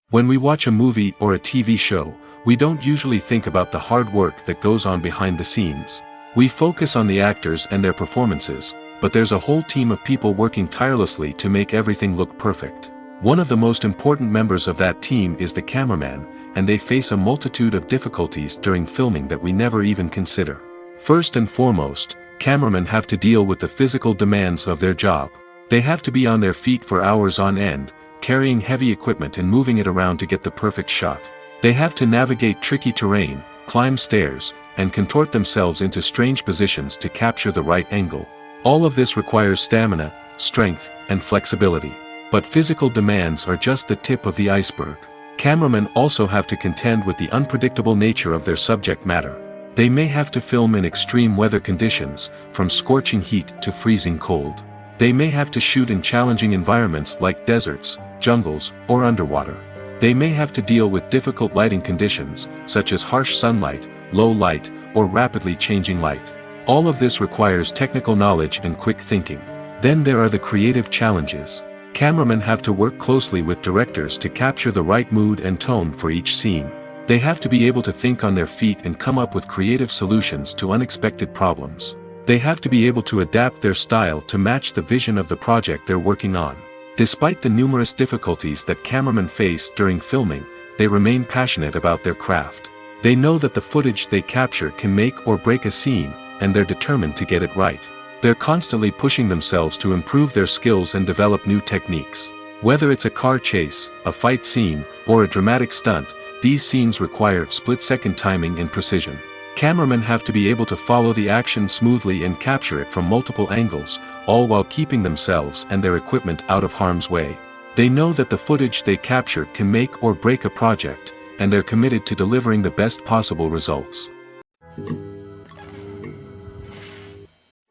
When we watch a movie or a TV show, we don't usually think about the hard work that goes on behind the scenes. We focus on the actors and their performances, but there's a whole team of people working tirelessly to make everything look perfect. One of the most important members of that team is the cameraman, and they face a multitude of difficulties during filming that we never even consider. First and foremost, cameramen have to deal with the physical demands of their job. They have to be on their feet for hours on end, carrying heavy equipment and moving it around to get the perfect shot. They have to navigate tricky terrain, climb stairs, and contort themselves into strange positions to capture the right angle. All of this requires stamina, strength, and flexibility. But physical demands are just the tip of the iceberg. Cameramen also have to contend with the unpredictable nature of their subject matter. They may have to film in extreme weather conditions, from scorching heat to freezing cold. They may have to shoot in challenging environments like deserts, jungles, or underwater. They may have to deal with difficult lighting conditions, such as harsh sunlight, low light, or rapidly changing light. All of this requires technical knowledge and quick thinking. Then there are the creative challenges. Cameramen have to work closely with directors to capture the right mood and tone for each scene. They have to be able to think on their feet and come up with creative solutions to unexpected problems. They have to be able to adapt their style to match the vision of the project they're working on. Despite the numerous difficulties that cameramen face during filming, they remain passionate about their craft. They know that the footage they capture can make or break a scene, and they're determined to get it right. They're constantly pushing themselves to improve their skills and develop new techniques. Whether it's a car chase, a fight scene, or a dramatic stunt, these scenes require split-second timing and precision. Cameramen have to be able to follow the action smoothly and capture it from multiple angles, all while keeping themselves and their equipment out of harm's way. They know that the footage they capture can make or break a project, and they're committed to delivering the best possible results.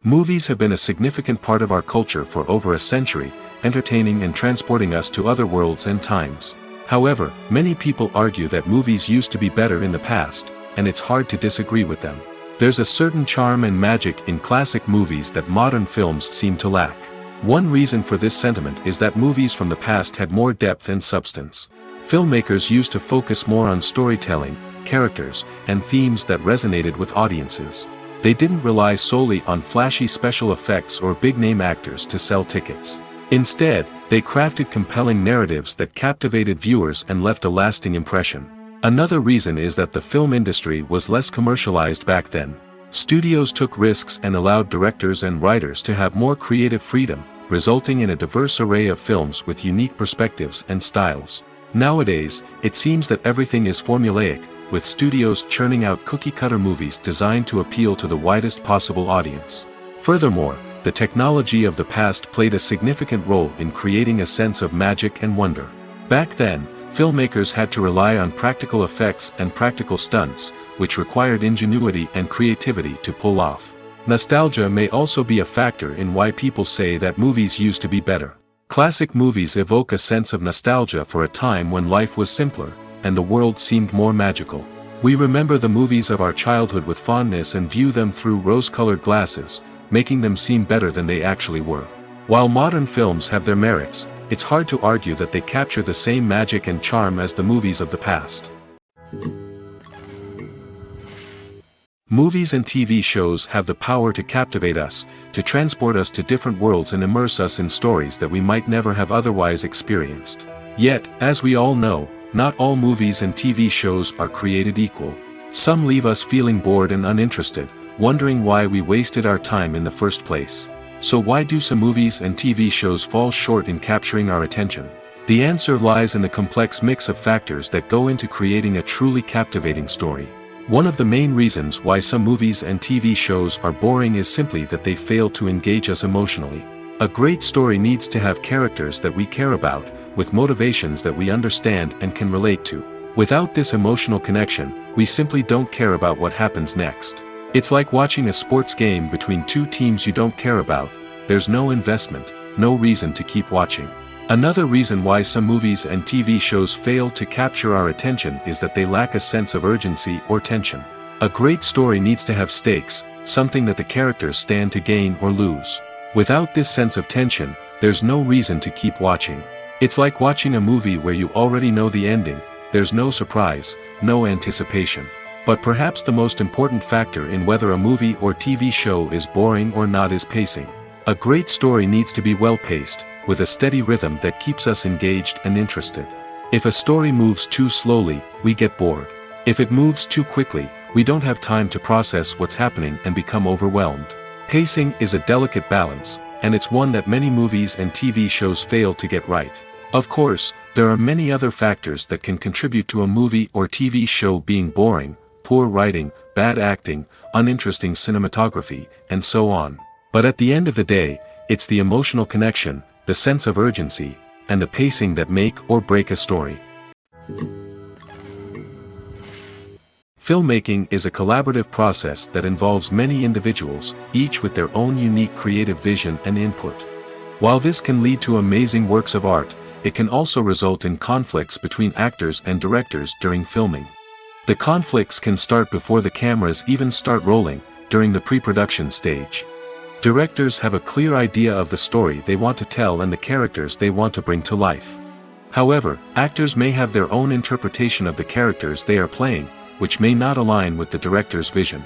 Movies have been a significant part of our culture for over a century, entertaining and transporting us to other worlds and times. However, many people argue that movies used to be better in the past, and it's hard to disagree with them. There's a certain charm and magic in classic movies that modern films seem to lack. One reason for this sentiment is that movies from the past had more depth and substance. Filmmakers used to focus more on storytelling, characters, and themes that resonated with audiences. They didn't rely solely on flashy special effects or big-name actors to sell tickets. Instead, they crafted compelling narratives that captivated viewers and left a lasting impression. Another reason is that the film industry was less commercialized back then. Studios took risks and allowed directors and writers to have more creative freedom, resulting in a diverse array of films with unique perspectives and styles. Nowadays, it seems that everything is formulaic, with studios churning out cookie-cutter movies designed to appeal to the widest possible audience. Furthermore, the technology of the past played a significant role in creating a sense of magic and wonder. Back then, filmmakers had to rely on practical effects and practical stunts, which required ingenuity and creativity to pull off. Nostalgia may also be a factor in why people say that movies used to be better. Classic movies evoke a sense of nostalgia for a time when life was simpler, and the world seemed more magical. We remember the movies of our childhood with fondness and view them through rose-colored glasses, making them seem better than they actually were. While modern films have their merits, it's hard to argue that they capture the same magic and charm as the movies of the past. Movies and TV shows have the power to captivate us, to transport us to different worlds and immerse us in stories that we might never have otherwise experienced. Yet, as we all know, not all movies and TV shows are created equal. Some leave us feeling bored and uninterested, wondering why we wasted our time in the first place. So why do some movies and TV shows fall short in capturing our attention? The answer lies in the complex mix of factors that go into creating a truly captivating story. One of the main reasons why some movies and TV shows are boring is simply that they fail to engage us emotionally. A great story needs to have characters that we care about, with motivations that we understand and can relate to. Without this emotional connection, we simply don't care about what happens next. It's like watching a sports game between two teams you don't care about. There's no investment, no reason to keep watching. Another reason why some movies and TV shows fail to capture our attention is that they lack a sense of urgency or tension. A great story needs to have stakes, something that the characters stand to gain or lose. Without this sense of tension, there's no reason to keep watching. It's like watching a movie where you already know the ending. There's no surprise, no anticipation. But perhaps the most important factor in whether a movie or TV show is boring or not is pacing. A great story needs to be well-paced, with a steady rhythm that keeps us engaged and interested. If a story moves too slowly, we get bored. If it moves too quickly, we don't have time to process what's happening and become overwhelmed. Pacing is a delicate balance, and it's one that many movies and TV shows fail to get right. Of course, there are many other factors that can contribute to a movie or TV show being boring: poor writing, bad acting, uninteresting cinematography, and so on. But at the end of the day, it's the emotional connection, the sense of urgency, and the pacing that make or break a story. Filmmaking is a collaborative process that involves many individuals, each with their own unique creative vision and input. While this can lead to amazing works of art, it can also result in conflicts between actors and directors during filming. The conflicts can start before the cameras even start rolling, during the pre-production stage. Directors have a clear idea of the story they want to tell and the characters they want to bring to life. However, actors may have their own interpretation of the characters they are playing, which may not align with the director's vision.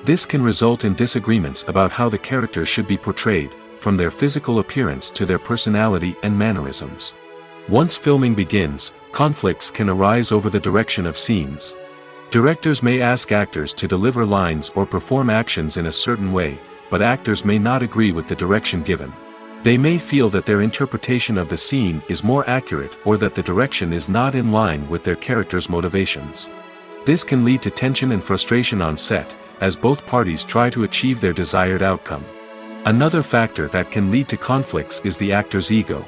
This can result in disagreements about how the characters should be portrayed, from their physical appearance to their personality and mannerisms. Once filming begins, conflicts can arise over the direction of scenes. Directors may ask actors to deliver lines or perform actions in a certain way, but actors may not agree with the direction given. They may feel that their interpretation of the scene is more accurate or that the direction is not in line with their character's motivations. This can lead to tension and frustration on set, as both parties try to achieve their desired outcome. Another factor that can lead to conflicts is the actor's ego.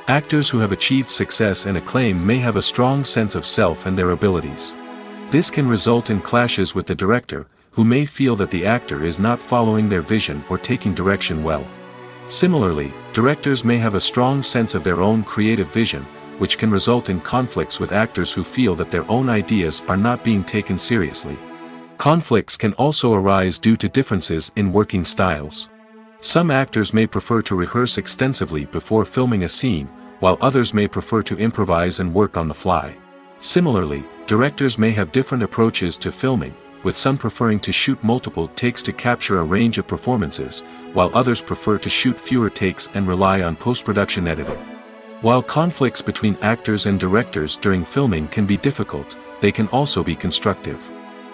Actors who have achieved success and acclaim may have a strong sense of self and their abilities. This can result in clashes with the director, who may feel that the actor is not following their vision or taking direction well. Similarly, directors may have a strong sense of their own creative vision, which can result in conflicts with actors who feel that their own ideas are not being taken seriously. Conflicts can also arise due to differences in working styles. Some actors may prefer to rehearse extensively before filming a scene, while others may prefer to improvise and work on the fly. Similarly, directors may have different approaches to filming, with some preferring to shoot multiple takes to capture a range of performances, while others prefer to shoot fewer takes and rely on post-production editing. While conflicts between actors and directors during filming can be difficult, they can also be constructive.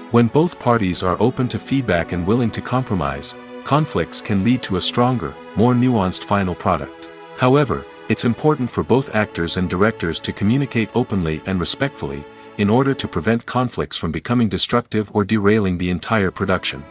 When both parties are open to feedback and willing to compromise, conflicts can lead to a stronger, more nuanced final product. However, it's important for both actors and directors to communicate openly and respectfully, in order to prevent conflicts from becoming destructive or derailing the entire production.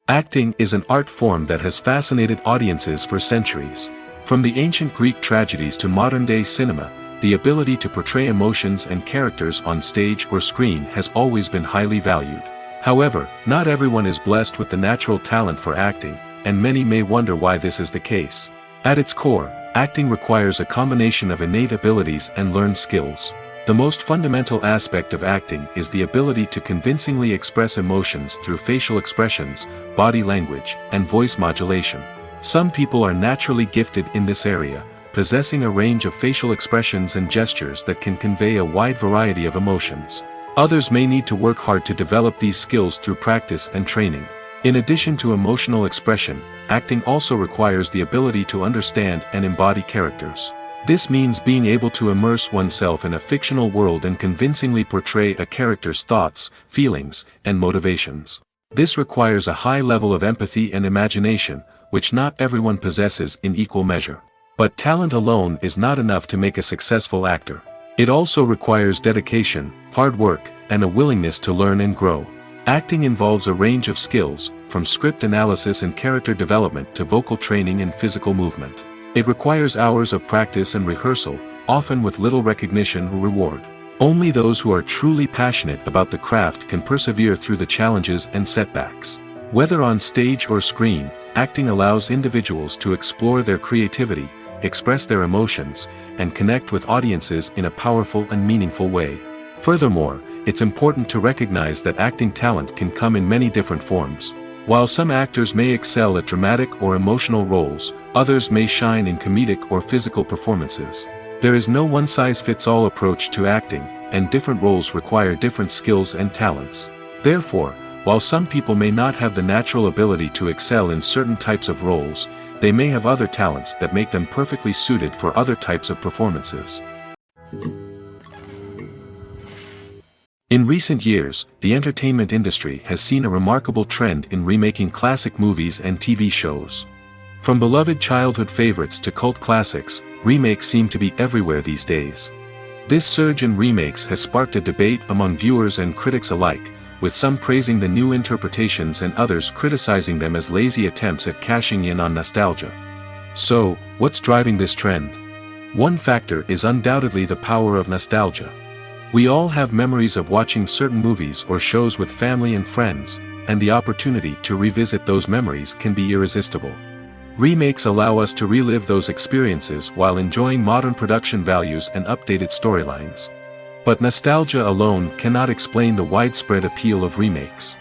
Acting is an art form that has fascinated audiences for centuries. From the ancient Greek tragedies to modern-day cinema, the ability to portray emotions and characters on stage or screen has always been highly valued. However, not everyone is blessed with the natural talent for acting, and many may wonder why this is the case. At its core, acting requires a combination of innate abilities and learned skills. The most fundamental aspect of acting is the ability to convincingly express emotions through facial expressions, body language, and voice modulation. Some people are naturally gifted in this area, possessing a range of facial expressions and gestures that can convey a wide variety of emotions. Others may need to work hard to develop these skills through practice and training. In addition to emotional expression, acting also requires the ability to understand and embody characters. This means being able to immerse oneself in a fictional world and convincingly portray a character's thoughts, feelings, and motivations. This requires a high level of empathy and imagination, which not everyone possesses in equal measure. But talent alone is not enough to make a successful actor. It also requires dedication, hard work, and a willingness to learn and grow. Acting involves a range of skills, from script analysis and character development to vocal training and physical movement. It requires hours of practice and rehearsal, often with little recognition or reward. Only those who are truly passionate about the craft can persevere through the challenges and setbacks. Whether on stage or screen, acting allows individuals to explore their creativity, express their emotions, and connect with audiences in a powerful and meaningful way. Furthermore, it's important to recognize that acting talent can come in many different forms. While some actors may excel at dramatic or emotional roles, others may shine in comedic or physical performances. There is no one-size-fits-all approach to acting, and different roles require different skills and talents. Therefore, while some people may not have the natural ability to excel in certain types of roles, they may have other talents that make them perfectly suited for other types of performances. In recent years, the entertainment industry has seen a remarkable trend in remaking classic movies and TV shows. From beloved childhood favorites to cult classics, remakes seem to be everywhere these days. This surge in remakes has sparked a debate among viewers and critics alike, with some praising the new interpretations and others criticizing them as lazy attempts at cashing in on nostalgia. So, what's driving this trend? One factor is undoubtedly the power of nostalgia. We all have memories of watching certain movies or shows with family and friends, and the opportunity to revisit those memories can be irresistible. Remakes allow us to relive those experiences while enjoying modern production values and updated storylines. But nostalgia alone cannot explain the widespread appeal of remakes.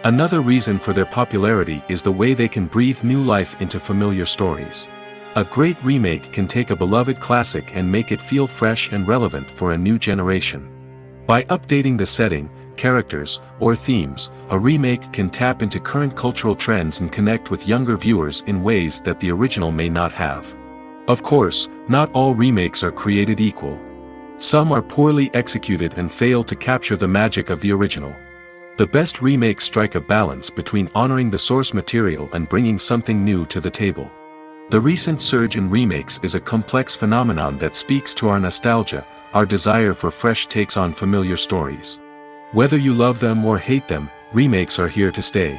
Another reason for their popularity is the way they can breathe new life into familiar stories. A great remake can take a beloved classic and make it feel fresh and relevant for a new generation. By updating the setting, characters, or themes, a remake can tap into current cultural trends and connect with younger viewers in ways that the original may not have. Of course, not all remakes are created equal. Some are poorly executed and fail to capture the magic of the original. The best remakes strike a balance between honoring the source material and bringing something new to the table. The recent surge in remakes is a complex phenomenon that speaks to our nostalgia, our desire for fresh takes on familiar stories. Whether you love them or hate them, remakes are here to stay.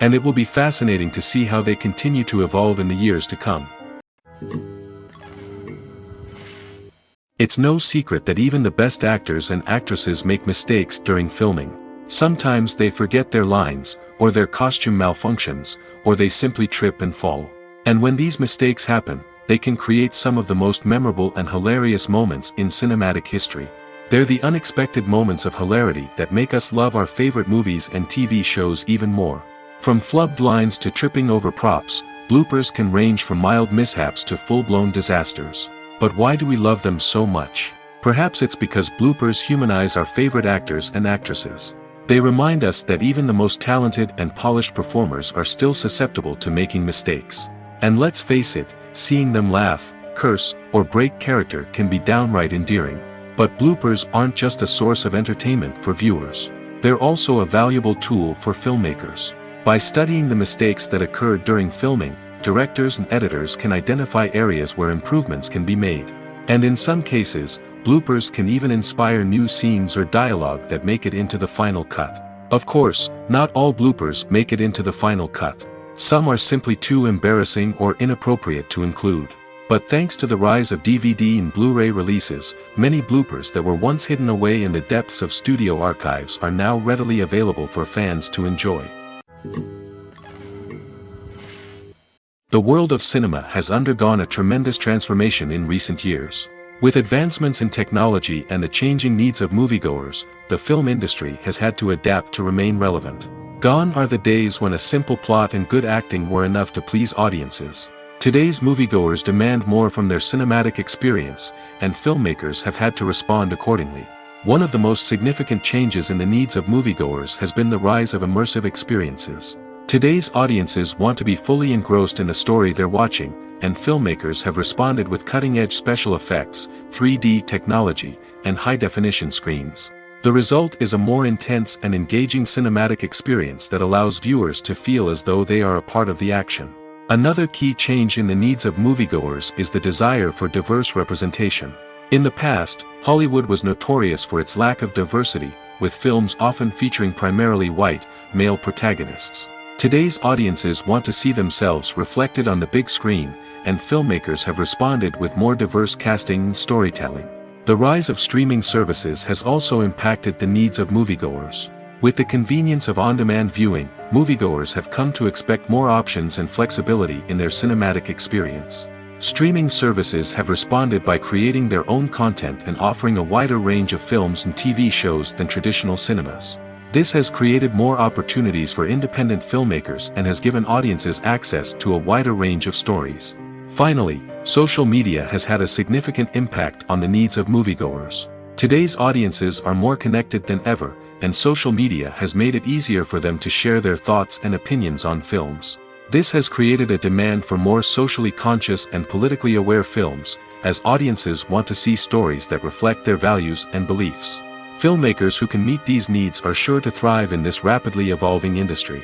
And it will be fascinating to see how they continue to evolve in the years to come. It's no secret that even the best actors and actresses make mistakes during filming. Sometimes they forget their lines, or their costume malfunctions, or they simply trip and fall. And when these mistakes happen, they can create some of the most memorable and hilarious moments in cinematic history. They're the unexpected moments of hilarity that make us love our favorite movies and TV shows even more. From flubbed lines to tripping over props, bloopers can range from mild mishaps to full-blown disasters. But why do we love them so much? Perhaps it's because bloopers humanize our favorite actors and actresses. They remind us that even the most talented and polished performers are still susceptible to making mistakes. And let's face it, seeing them laugh, curse, or break character can be downright endearing. But bloopers aren't just a source of entertainment for viewers. They're also a valuable tool for filmmakers. By studying the mistakes that occurred during filming, directors and editors can identify areas where improvements can be made. And in some cases, bloopers can even inspire new scenes or dialogue that make it into the final cut. Of course, not all bloopers make it into the final cut. Some are simply too embarrassing or inappropriate to include. But thanks to the rise of DVD and Blu-ray releases, many bloopers that were once hidden away in the depths of studio archives are now readily available for fans to enjoy. The world of cinema has undergone a tremendous transformation in recent years. With advancements in technology and the changing needs of moviegoers, the film industry has had to adapt to remain relevant. Gone are the days when a simple plot and good acting were enough to please audiences. Today's moviegoers demand more from their cinematic experience, and filmmakers have had to respond accordingly. One of the most significant changes in the needs of moviegoers has been the rise of immersive experiences. Today's audiences want to be fully engrossed in the story they're watching, and filmmakers have responded with cutting-edge special effects, 3D technology, and high-definition screens. The result is a more intense and engaging cinematic experience that allows viewers to feel as though they are a part of the action. Another key change in the needs of moviegoers is the desire for diverse representation. In the past, Hollywood was notorious for its lack of diversity, with films often featuring primarily white, male protagonists. Today's audiences want to see themselves reflected on the big screen, and filmmakers have responded with more diverse casting and storytelling. The rise of streaming services has also impacted the needs of moviegoers. With the convenience of on-demand viewing, moviegoers have come to expect more options and flexibility in their cinematic experience. Streaming services have responded by creating their own content and offering a wider range of films and TV shows than traditional cinemas. This has created more opportunities for independent filmmakers and has given audiences access to a wider range of stories. Finally, social media has had a significant impact on the needs of moviegoers. Today's audiences are more connected than ever, and social media has made it easier for them to share their thoughts and opinions on films. This has created a demand for more socially conscious and politically aware films, as audiences want to see stories that reflect their values and beliefs. Filmmakers who can meet these needs are sure to thrive in this rapidly evolving industry.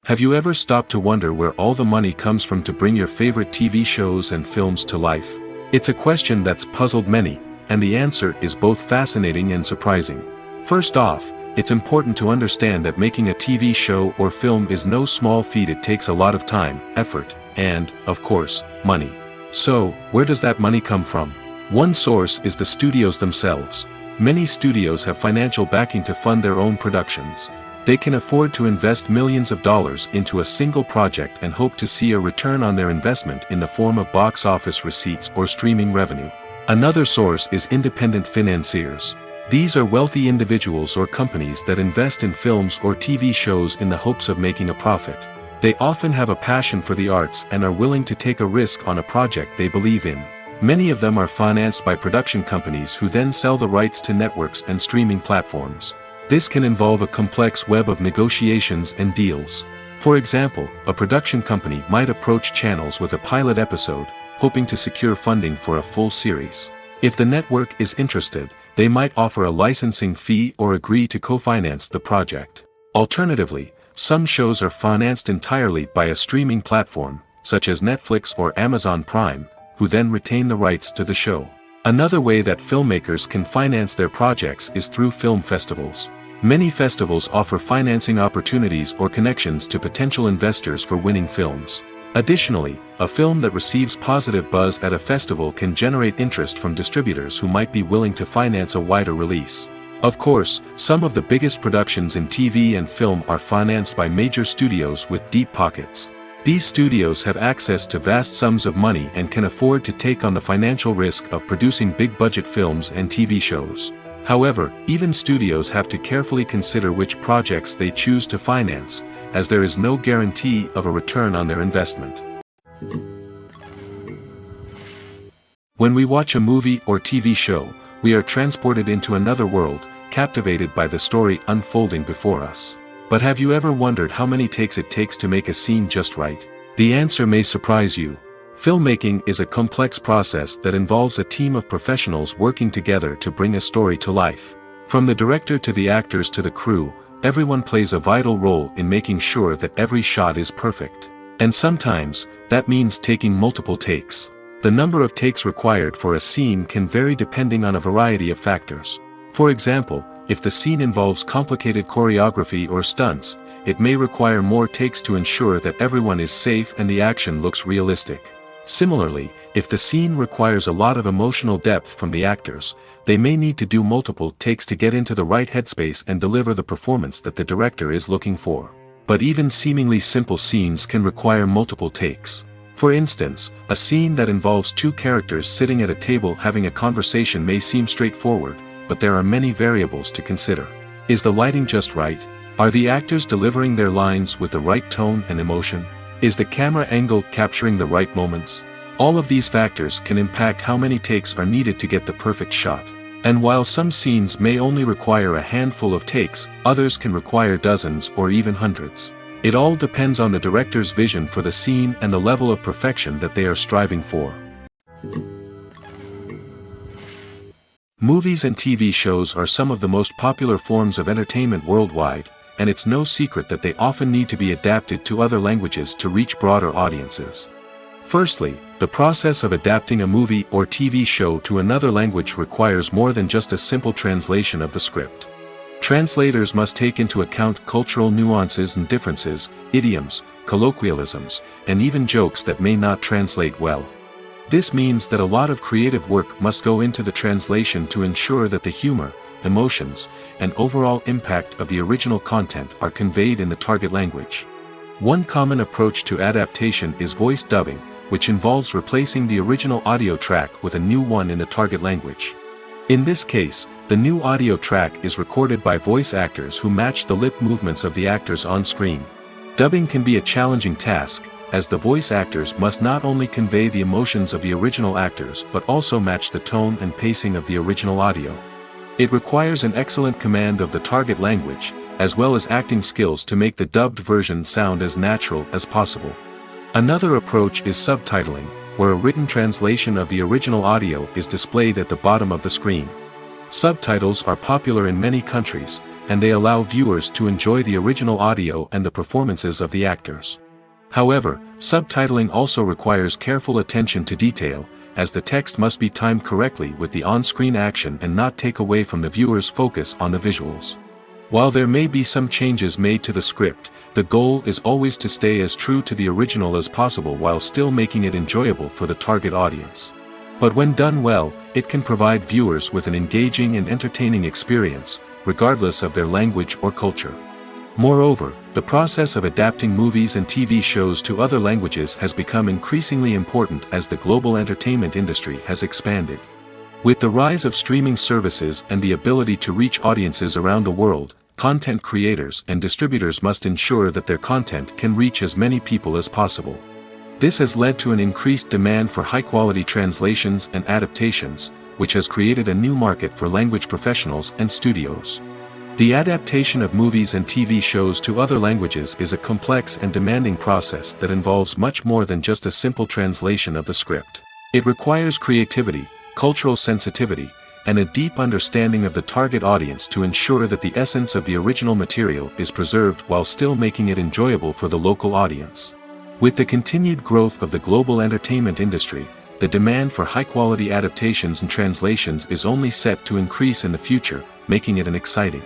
Have you ever stopped to wonder where all the money comes from to bring your favorite TV shows and films to life? It's a question that's puzzled many, and the answer is both fascinating and surprising. First off, it's important to understand that making a TV show or film is no small feat. It takes a lot of time, effort, and, of course, money. So, where does that money come from? One source is the studios themselves. Many studios have financial backing to fund their own productions. They can afford to invest millions of dollars into a single project and hope to see a return on their investment in the form of box office receipts or streaming revenue. Another source is independent financiers. These are wealthy individuals or companies that invest in films or TV shows in the hopes of making a profit. They often have a passion for the arts and are willing to take a risk on a project they believe in. Many of them are financed by production companies who then sell the rights to networks and streaming platforms. This can involve a complex web of negotiations and deals. For example, a production company might approach channels with a pilot episode, hoping to secure funding for a full series. If the network is interested, they might offer a licensing fee or agree to co-finance the project. Alternatively, some shows are financed entirely by a streaming platform, such as Netflix or Amazon Prime, who then retain the rights to the show. Another way that filmmakers can finance their projects is through film festivals. Many festivals offer financing opportunities or connections to potential investors for winning films. Additionally, a film that receives positive buzz at a festival can generate interest from distributors who might be willing to finance a wider release. Of course, some of the biggest productions in TV and film are financed by major studios with deep pockets. These studios have access to vast sums of money and can afford to take on the financial risk of producing big-budget films and TV shows. However, even studios have to carefully consider which projects they choose to finance, as there is no guarantee of a return on their investment. When we watch a movie or TV show, we are transported into another world, captivated by the story unfolding before us. But have you ever wondered how many takes it takes to make a scene just right? The answer may surprise you. Filmmaking is a complex process that involves a team of professionals working together to bring a story to life. From the director to the actors to the crew, everyone plays a vital role in making sure that every shot is perfect. And sometimes, that means taking multiple takes. The number of takes required for a scene can vary depending on a variety of factors. For example, if the scene involves complicated choreography or stunts, it may require more takes to ensure that everyone is safe and the action looks realistic. Similarly, if the scene requires a lot of emotional depth from the actors, they may need to do multiple takes to get into the right headspace and deliver the performance that the director is looking for. But even seemingly simple scenes can require multiple takes. For instance, a scene that involves two characters sitting at a table having a conversation may seem straightforward, but there are many variables to consider. Is the lighting just right? Are the actors delivering their lines with the right tone and emotion? Is the camera angle capturing the right moments? All of these factors can impact how many takes are needed to get the perfect shot. And while some scenes may only require a handful of takes, others can require dozens or even hundreds. It all depends on the director's vision for the scene and the level of perfection that they are striving for. Movies and TV shows are some of the most popular forms of entertainment worldwide, and it's no secret that they often need to be adapted to other languages to reach broader audiences. Firstly, the process of adapting a movie or TV show to another language requires more than just a simple translation of the script. Translators must take into account cultural nuances and differences, idioms, colloquialisms, and even jokes that may not translate well. This means that a lot of creative work must go into the translation to ensure that the humor, emotions, and overall impact of the original content are conveyed in the target language. One common approach to adaptation is voice dubbing, which involves replacing the original audio track with a new one in the target language. In this case, the new audio track is recorded by voice actors who match the lip movements of the actors on screen. Dubbing can be a challenging task, as the voice actors must not only convey the emotions of the original actors but also match the tone and pacing of the original audio. It requires an excellent command of the target language, as well as acting skills to make the dubbed version sound as natural as possible. Another approach is subtitling, where a written translation of the original audio is displayed at the bottom of the screen. Subtitles are popular in many countries, and they allow viewers to enjoy the original audio and the performances of the actors. However, subtitling also requires careful attention to detail, as the text must be timed correctly with the on-screen action and not take away from the viewer's focus on the visuals. While there may be some changes made to the script, the goal is always to stay as true to the original as possible while still making it enjoyable for the target audience. But when done well, it can provide viewers with an engaging and entertaining experience, regardless of their language or culture. Moreover, the process of adapting movies and TV shows to other languages has become increasingly important as the global entertainment industry has expanded. With the rise of streaming services and the ability to reach audiences around the world, content creators and distributors must ensure that their content can reach as many people as possible. This has led to an increased demand for high-quality translations and adaptations, which has created a new market for language professionals and studios. The adaptation of movies and TV shows to other languages is a complex and demanding process that involves much more than just a simple translation of the script. It requires creativity, cultural sensitivity, and a deep understanding of the target audience to ensure that the essence of the original material is preserved while still making it enjoyable for the local audience. With the continued growth of the global entertainment industry, the demand for high-quality adaptations and translations is only set to increase in the future, making it an exciting.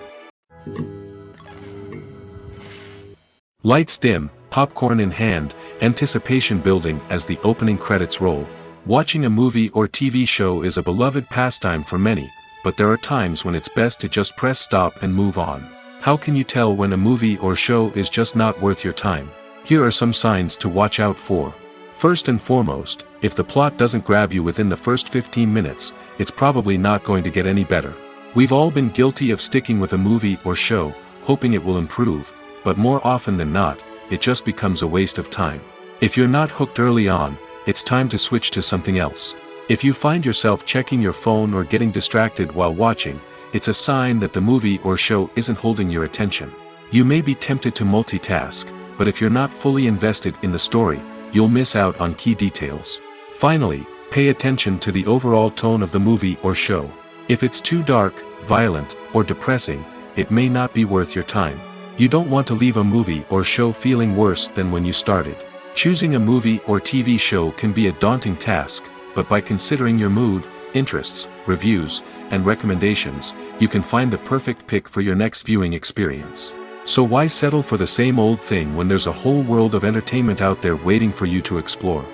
Lights dim, popcorn in hand, anticipation building as the opening credits roll. Watching a movie or TV show is a beloved pastime for many, but there are times when it's best to just press stop and move on. How can you tell when a movie or show is just not worth your time? Here are some signs to watch out for. First and foremost, if the plot doesn't grab you within the first 15 minutes, it's probably not going to get any better. We've all been guilty of sticking with a movie or show, hoping it will improve, but more often than not, it just becomes a waste of time. If you're not hooked early on, it's time to switch to something else. If you find yourself checking your phone or getting distracted while watching, it's a sign that the movie or show isn't holding your attention. You may be tempted to multitask, but if you're not fully invested in the story, you'll miss out on key details. Finally, pay attention to the overall tone of the movie or show. If it's too dark, violent, or depressing, it may not be worth your time. You don't want to leave a movie or show feeling worse than when you started. Choosing a movie or TV show can be a daunting task, but by considering your mood, interests, reviews, and recommendations, you can find the perfect pick for your next viewing experience. So why settle for the same old thing when there's a whole world of entertainment out there waiting for you to explore?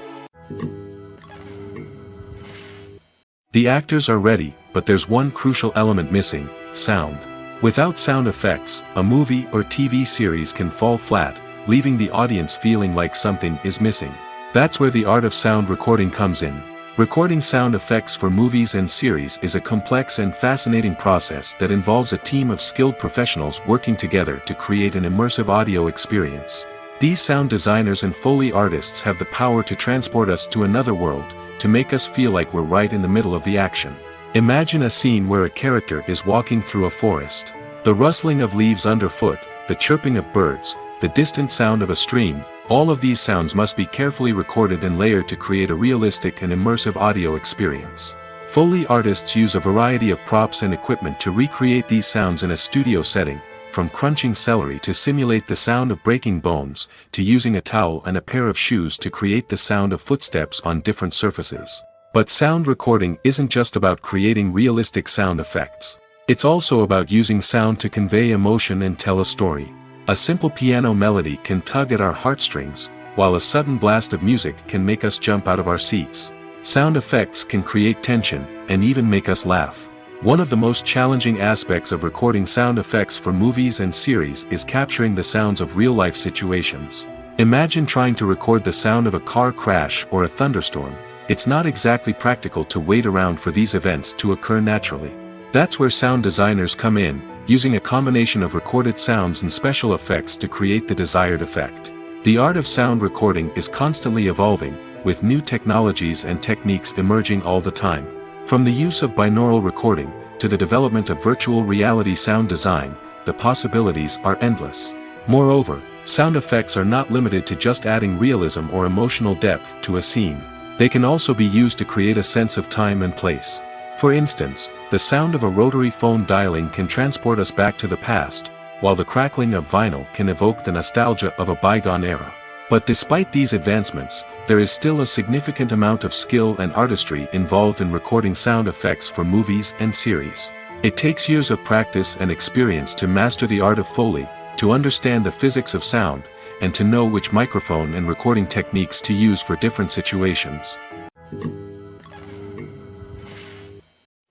The actors are ready, but there's one crucial element missing: sound. Without sound effects, a movie or TV series can fall flat, leaving the audience feeling like something is missing. That's where the art of sound recording comes in. Recording sound effects for movies and series is a complex and fascinating process that involves a team of skilled professionals working together to create an immersive audio experience. These sound designers and Foley artists have the power to transport us to another world, to make us feel like we're right in the middle of the action. Imagine a scene where a character is walking through a forest. The rustling of leaves underfoot, the chirping of birds, the distant sound of a stream, all of these sounds must be carefully recorded and layered to create a realistic and immersive audio experience. Foley artists use a variety of props and equipment to recreate these sounds in a studio setting, from crunching celery to simulate the sound of breaking bones, to using a towel and a pair of shoes to create the sound of footsteps on different surfaces. But sound recording isn't just about creating realistic sound effects. It's also about using sound to convey emotion and tell a story. A simple piano melody can tug at our heartstrings, while a sudden blast of music can make us jump out of our seats. Sound effects can create tension, and even make us laugh. One of the most challenging aspects of recording sound effects for movies and series is capturing the sounds of real-life situations. Imagine trying to record the sound of a car crash or a thunderstorm. It's not exactly practical to wait around for these events to occur naturally. That's where sound designers come in, using a combination of recorded sounds and special effects to create the desired effect. The art of sound recording is constantly evolving, with new technologies and techniques emerging all the time. From the use of binaural recording, to the development of virtual reality sound design, the possibilities are endless. Moreover, sound effects are not limited to just adding realism or emotional depth to a scene. They can also be used to create a sense of time and place. For instance, the sound of a rotary phone dialing can transport us back to the past, while the crackling of vinyl can evoke the nostalgia of a bygone era. But despite these advancements, there is still a significant amount of skill and artistry involved in recording sound effects for movies and series. It takes years of practice and experience to master the art of Foley, to understand the physics of sound, and to know which microphone and recording techniques to use for different situations.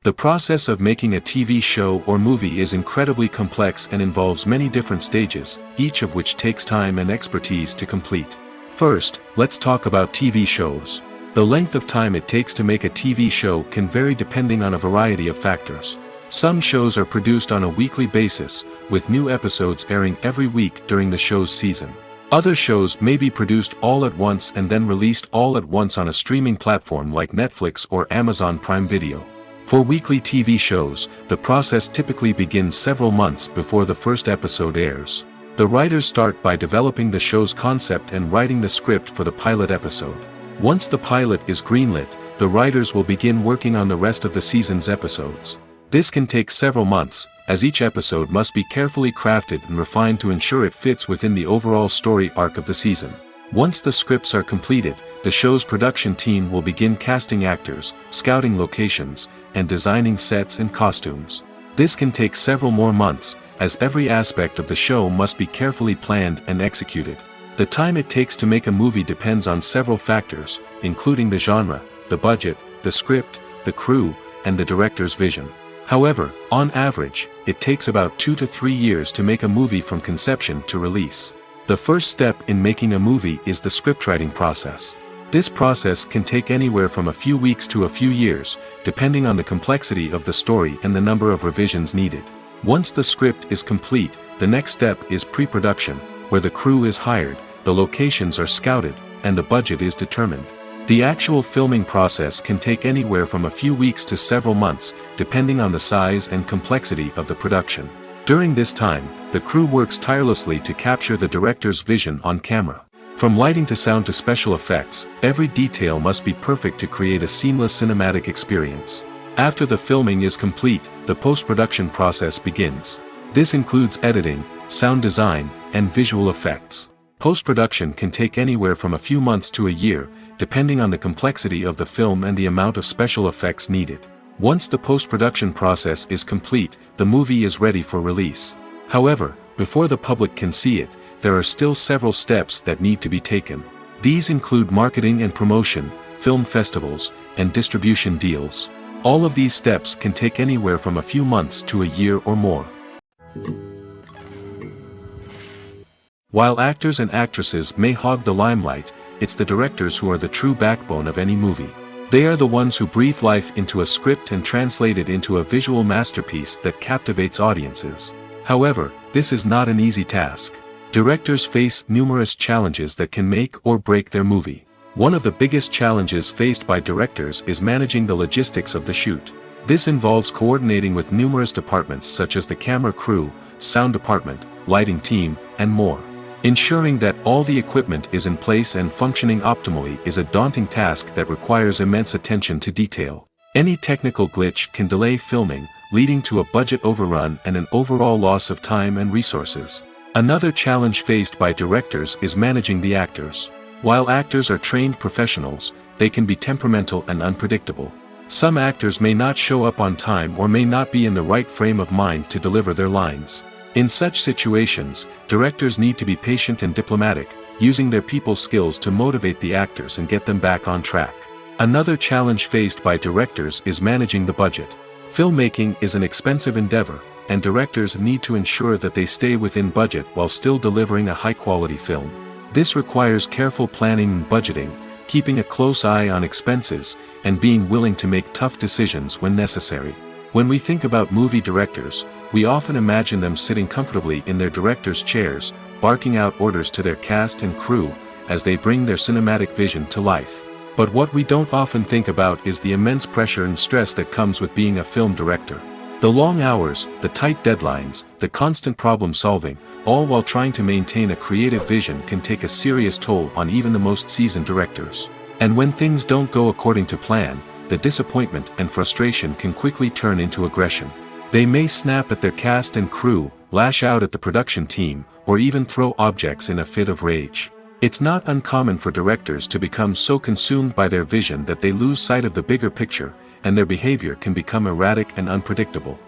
The process of making a TV show or movie is incredibly complex and involves many different stages, each of which takes time and expertise to complete. First, let's talk about TV shows. The length of time it takes to make a TV show can vary depending on a variety of factors. Some shows are produced on a weekly basis, with new episodes airing every week during the show's season. Other shows may be produced all at once and then released all at once on a streaming platform like Netflix or Amazon Prime Video. For weekly TV shows, the process typically begins several months before the first episode airs. The writers start by developing the show's concept and writing the script for the pilot episode. Once the pilot is greenlit, the writers will begin working on the rest of the season's episodes. This can take several months, as each episode must be carefully crafted and refined to ensure it fits within the overall story arc of the season. Once the scripts are completed, the show's production team will begin casting actors, scouting locations, and designing sets and costumes. This can take several more months, as every aspect of the show must be carefully planned and executed. The time it takes to make a movie depends on several factors, including the genre, the budget, the script, the crew, and the director's vision. However, on average, it takes about 2 to 3 years to make a movie from conception to release. The first step in making a movie is the scriptwriting process. This process can take anywhere from a few weeks to a few years, depending on the complexity of the story and the number of revisions needed. Once the script is complete, the next step is pre-production, where the crew is hired, the locations are scouted, and the budget is determined. The actual filming process can take anywhere from a few weeks to several months, depending on the size and complexity of the production. During this time, the crew works tirelessly to capture the director's vision on camera. From lighting to sound to special effects, every detail must be perfect to create a seamless cinematic experience. After the filming is complete, the post-production process begins. This includes editing, sound design, and visual effects. Post-production can take anywhere from a few months to a year, depending on the complexity of the film and the amount of special effects needed. Once the post-production process is complete, the movie is ready for release. However, before the public can see it, there are still several steps that need to be taken. These include marketing and promotion, film festivals, and distribution deals. All of these steps can take anywhere from a few months to a year or more. While actors and actresses may hog the limelight, it's the directors who are the true backbone of any movie. They are the ones who breathe life into a script and translate it into a visual masterpiece that captivates audiences. However, this is not an easy task. Directors face numerous challenges that can make or break their movie. One of the biggest challenges faced by directors is managing the logistics of the shoot. This involves coordinating with numerous departments such as the camera crew, sound department, lighting team, and more. Ensuring that all the equipment is in place and functioning optimally is a daunting task that requires immense attention to detail. Any technical glitch can delay filming, leading to a budget overrun and an overall loss of time and resources. Another challenge faced by directors is managing the actors. While actors are trained professionals, they can be temperamental and unpredictable. Some actors may not show up on time or may not be in the right frame of mind to deliver their lines. In such situations, directors need to be patient and diplomatic, using their people skills to motivate the actors and get them back on track. Another challenge faced by directors is managing the budget. Filmmaking is an expensive endeavor, and directors need to ensure that they stay within budget while still delivering a high-quality film. This requires careful planning and budgeting, keeping a close eye on expenses, and being willing to make tough decisions when necessary. When we think about movie directors, we often imagine them sitting comfortably in their director's chairs, barking out orders to their cast and crew, as they bring their cinematic vision to life. But what we don't often think about is the immense pressure and stress that comes with being a film director. The long hours, the tight deadlines, the constant problem solving, all while trying to maintain a creative vision can take a serious toll on even the most seasoned directors. And when things don't go according to plan, the disappointment and frustration can quickly turn into aggression. They may snap at their cast and crew, lash out at the production team, or even throw objects in a fit of rage. It's not uncommon for directors to become so consumed by their vision that they lose sight of the bigger picture, and their behavior can become erratic and unpredictable.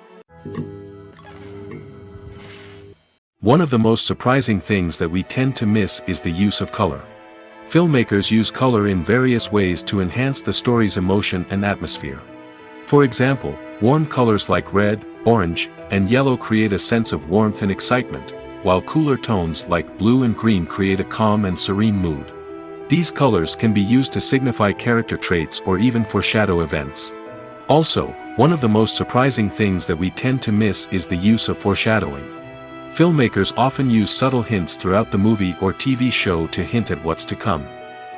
One of the most surprising things that we tend to miss is the use of color. Filmmakers use color in various ways to enhance the story's emotion and atmosphere. For example, warm colors like red, orange, and yellow create a sense of warmth and excitement, while cooler tones like blue and green create a calm and serene mood. These colors can be used to signify character traits or even foreshadow events. Also, one of the most surprising things that we tend to miss is the use of foreshadowing. Filmmakers often use subtle hints throughout the movie or TV show to hint at what's to come.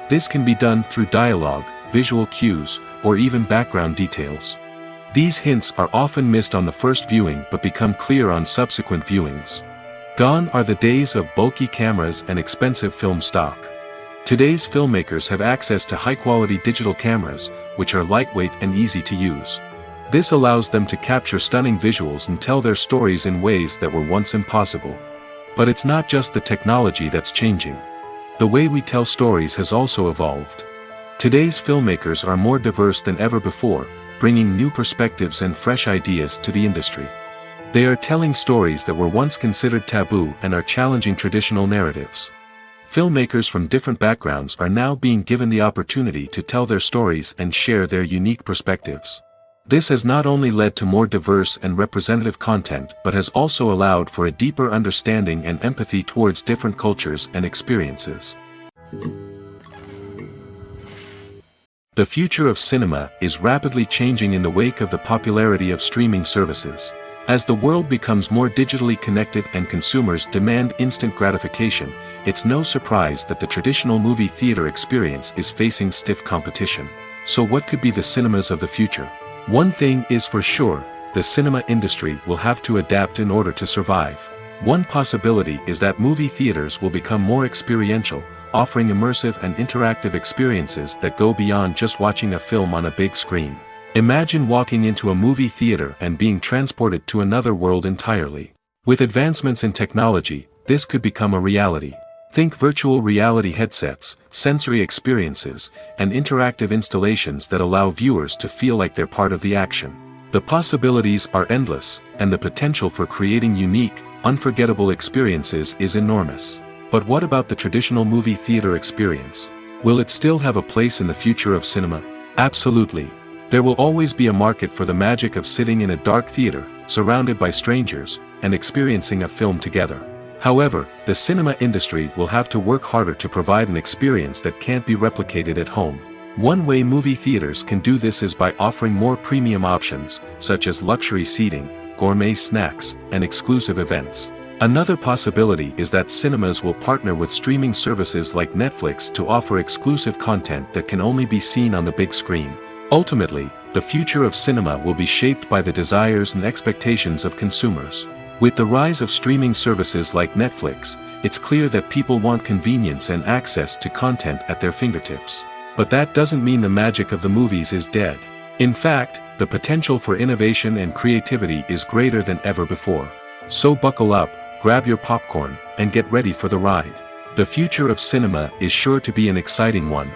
This can be done through dialogue, visual cues, or even background details. These hints are often missed on the first viewing but become clear on subsequent viewings. Gone are the days of bulky cameras and expensive film stock. Today's filmmakers have access to high-quality digital cameras, which are lightweight and easy to use. This allows them to capture stunning visuals and tell their stories in ways that were once impossible. But it's not just the technology that's changing. The way we tell stories has also evolved. Today's filmmakers are more diverse than ever before, bringing new perspectives and fresh ideas to the industry. They are telling stories that were once considered taboo and are challenging traditional narratives. Filmmakers from different backgrounds are now being given the opportunity to tell their stories and share their unique perspectives. This has not only led to more diverse and representative content but has also allowed for a deeper understanding and empathy towards different cultures and experiences. The future of cinema is rapidly changing in the wake of the popularity of streaming services. As the world becomes more digitally connected and consumers demand instant gratification, it's no surprise that the traditional movie theater experience is facing stiff competition. So what could be the cinemas of the future? One thing is for sure, the cinema industry will have to adapt in order to survive. One possibility is that movie theaters will become more experiential, offering immersive and interactive experiences that go beyond just watching a film on a big screen. Imagine walking into a movie theater and being transported to another world entirely. With advancements in technology, this could become a reality. Think virtual reality headsets, sensory experiences, and interactive installations that allow viewers to feel like they're part of the action. The possibilities are endless, and the potential for creating unique, unforgettable experiences is enormous. But what about the traditional movie theater experience? Will it still have a place in the future of cinema? Absolutely. There will always be a market for the magic of sitting in a dark theater, surrounded by strangers, and experiencing a film together. However, the cinema industry will have to work harder to provide an experience that can't be replicated at home. One way movie theaters can do this is by offering more premium options, such as luxury seating, gourmet snacks, and exclusive events. Another possibility is that cinemas will partner with streaming services like Netflix to offer exclusive content that can only be seen on the big screen. Ultimately, the future of cinema will be shaped by the desires and expectations of consumers. With the rise of streaming services like Netflix, it's clear that people want convenience and access to content at their fingertips. But that doesn't mean the magic of the movies is dead. In fact, the potential for innovation and creativity is greater than ever before. So buckle up, grab your popcorn, and get ready for the ride. The future of cinema is sure to be an exciting one.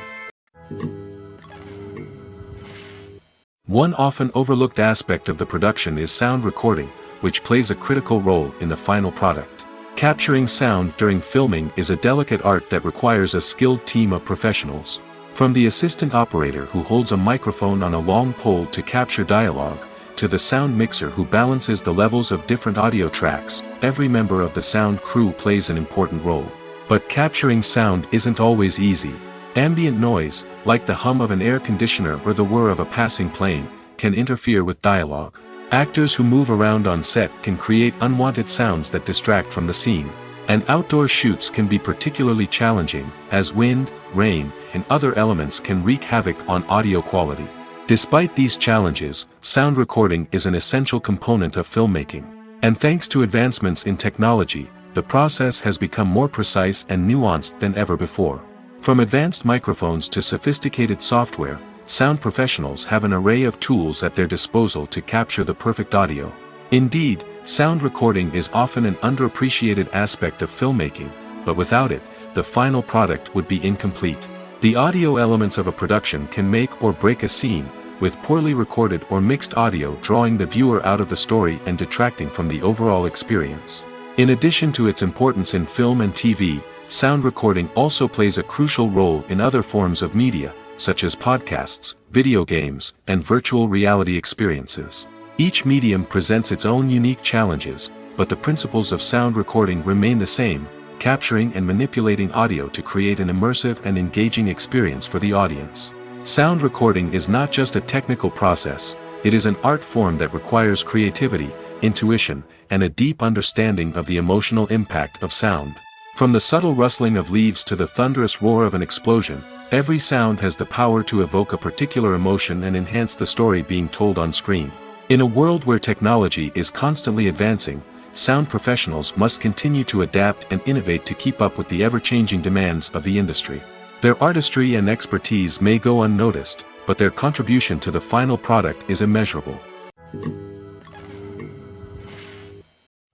One often overlooked aspect of the production is sound recording, which plays a critical role in the final product. Capturing sound during filming is a delicate art that requires a skilled team of professionals. From the assistant operator who holds a microphone on a long pole to capture dialogue, to the sound mixer who balances the levels of different audio tracks, every member of the sound crew plays an important role. But capturing sound isn't always easy. Ambient noise, like the hum of an air conditioner or the whir of a passing plane, can interfere with dialogue. Actors who move around on set can create unwanted sounds that distract from the scene. And outdoor shoots can be particularly challenging, as wind, rain, and other elements can wreak havoc on audio quality. Despite these challenges, sound recording is an essential component of filmmaking. And thanks to advancements in technology, the process has become more precise and nuanced than ever before. From advanced microphones to sophisticated software, sound professionals have an array of tools at their disposal to capture the perfect audio. Indeed, sound recording is often an underappreciated aspect of filmmaking, but without it, the final product would be incomplete. The audio elements of a production can make or break a scene, with poorly recorded or mixed audio drawing the viewer out of the story and detracting from the overall experience. In addition to its importance in film and TV, sound recording also plays a crucial role in other forms of media, such as podcasts, video games, and virtual reality experiences. Each medium presents its own unique challenges, but the principles of sound recording remain the same, capturing and manipulating audio to create an immersive and engaging experience for the audience. Sound recording is not just a technical process, it is an art form that requires creativity, intuition, and a deep understanding of the emotional impact of sound. From the subtle rustling of leaves to the thunderous roar of an explosion, every sound has the power to evoke a particular emotion and enhance the story being told on screen. In a world where technology is constantly advancing, sound professionals must continue to adapt and innovate to keep up with the ever-changing demands of the industry. Their artistry and expertise may go unnoticed, but their contribution to the final product is immeasurable.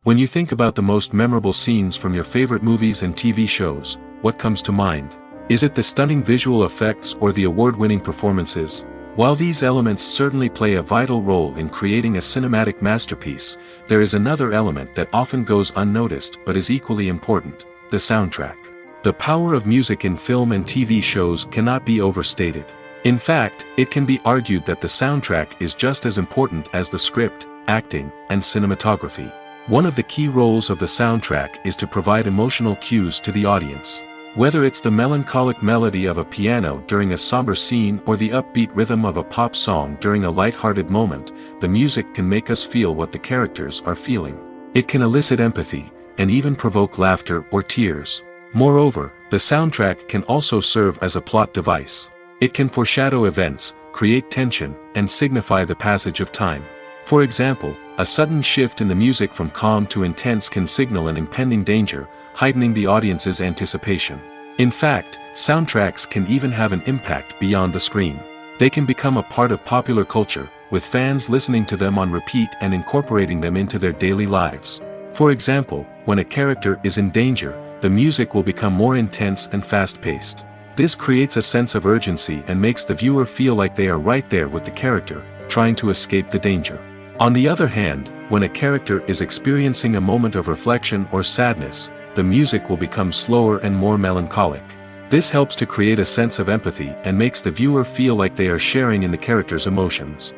When you think about the most memorable scenes from your favorite movies and TV shows, what comes to mind? Is it the stunning visual effects or the award-winning performances? While these elements certainly play a vital role in creating a cinematic masterpiece, there is another element that often goes unnoticed but is equally important: the soundtrack. The power of music in film and TV shows cannot be overstated. In fact, it can be argued that the soundtrack is just as important as the script, acting, and cinematography. One of the key roles of the soundtrack is to provide emotional cues to the audience. Whether it's the melancholic melody of a piano during a somber scene or the upbeat rhythm of a pop song during a light-hearted moment, the music can make us feel what the characters are feeling. It can elicit empathy, and even provoke laughter or tears. Moreover, the soundtrack can also serve as a plot device. It can foreshadow events, create tension, and signify the passage of time. For example, a sudden shift in the music from calm to intense can signal an impending danger, heightening the audience's anticipation. In fact, soundtracks can even have an impact beyond the screen. They can become a part of popular culture, with fans listening to them on repeat and incorporating them into their daily lives. For example, when a character is in danger, the music will become more intense and fast-paced. This creates a sense of urgency and makes the viewer feel like they are right there with the character, trying to escape the danger. On the other hand, when a character is experiencing a moment of reflection or sadness, the music will become slower and more melancholic. This helps to create a sense of empathy and makes the viewer feel like they are sharing in the character's emotions.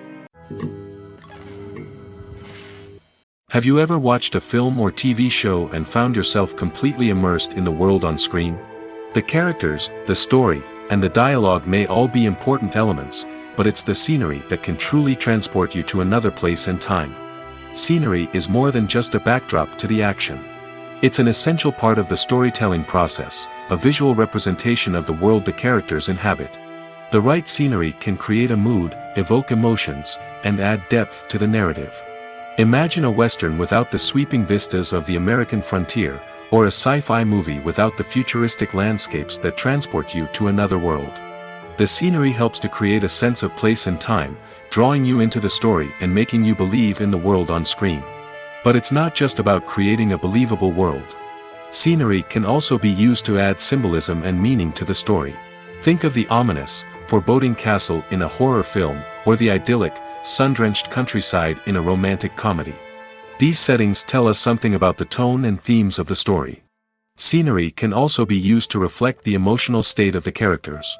Have you ever watched a film or TV show and found yourself completely immersed in the world on screen? The characters, the story, and the dialogue may all be important elements, but it's the scenery that can truly transport you to another place and time. Scenery is more than just a backdrop to the action. It's an essential part of the storytelling process, a visual representation of the world the characters inhabit. The right scenery can create a mood, evoke emotions, and add depth to the narrative. Imagine a Western without the sweeping vistas of the American frontier, or a sci-fi movie without the futuristic landscapes that transport you to another world. The scenery helps to create a sense of place and time, drawing you into the story and making you believe in the world on screen. But it's not just about creating a believable world. Scenery can also be used to add symbolism and meaning to the story. Think of the ominous, foreboding castle in a horror film, or the idyllic, sun-drenched countryside in a romantic comedy. These settings tell us something about the tone and themes of the story. Scenery can also be used to reflect the emotional state of the characters.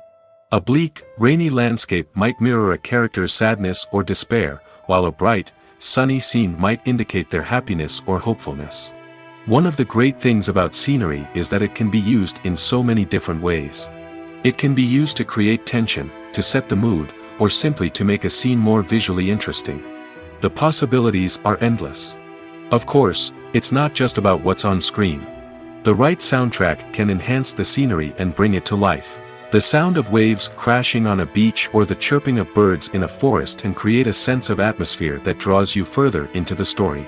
A bleak, rainy landscape might mirror a character's sadness or despair, while a bright, sunny scene might indicate their happiness or hopefulness. One of the great things about scenery is that it can be used in so many different ways. It can be used to create tension, to set the mood, or simply to make a scene more visually interesting. The possibilities are endless. Of course, it's not just about what's on screen. The right soundtrack can enhance the scenery and bring it to life. The sound of waves crashing on a beach or the chirping of birds in a forest can create a sense of atmosphere that draws you further into the story.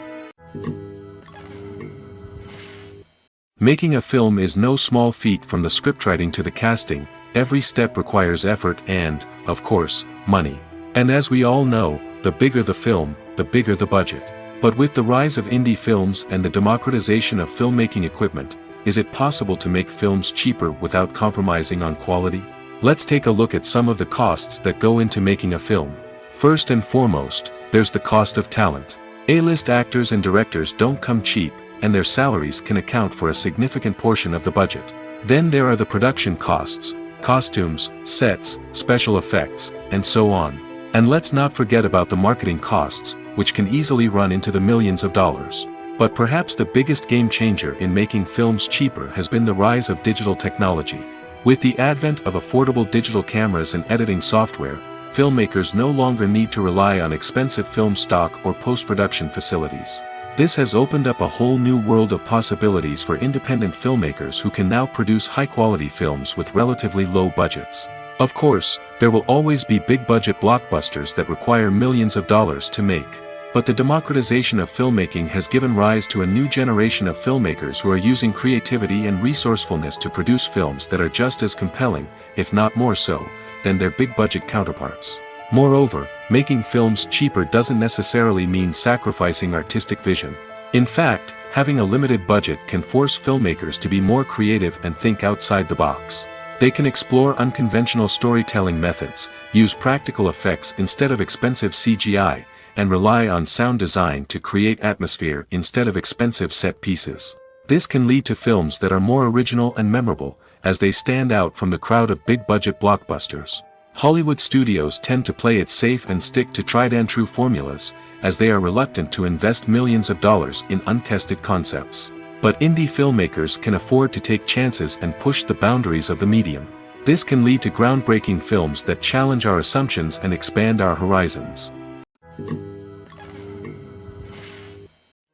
Making a film is no small feat. From the scriptwriting to the casting, every step requires effort and, of course, money. And as we all know, the bigger the film, the bigger the budget. But with the rise of indie films and the democratization of filmmaking equipment, is it possible to make films cheaper without compromising on quality? Let's take a look at some of the costs that go into making a film. First and foremost, there's the cost of talent. A-list actors and directors don't come cheap, and their salaries can account for a significant portion of the budget. Then there are the production costs, costumes, sets, special effects, and so on. And let's not forget about the marketing costs, which can easily run into the millions of dollars. But perhaps the biggest game changer in making films cheaper has been the rise of digital technology. With the advent of affordable digital cameras and editing software, filmmakers no longer need to rely on expensive film stock or post-production facilities. This has opened up a whole new world of possibilities for independent filmmakers who can now produce high-quality films with relatively low budgets. Of course, there will always be big-budget blockbusters that require millions of dollars to make. But the democratization of filmmaking has given rise to a new generation of filmmakers who are using creativity and resourcefulness to produce films that are just as compelling, if not more so, than their big-budget counterparts. Moreover, making films cheaper doesn't necessarily mean sacrificing artistic vision. In fact, having a limited budget can force filmmakers to be more creative and think outside the box. They can explore unconventional storytelling methods, use practical effects instead of expensive CGI, and rely on sound design to create atmosphere instead of expensive set pieces. This can lead to films that are more original and memorable, as they stand out from the crowd of big-budget blockbusters. Hollywood studios tend to play it safe and stick to tried-and-true formulas, as they are reluctant to invest millions of dollars in untested concepts. But indie filmmakers can afford to take chances and push the boundaries of the medium. This can lead to groundbreaking films that challenge our assumptions and expand our horizons.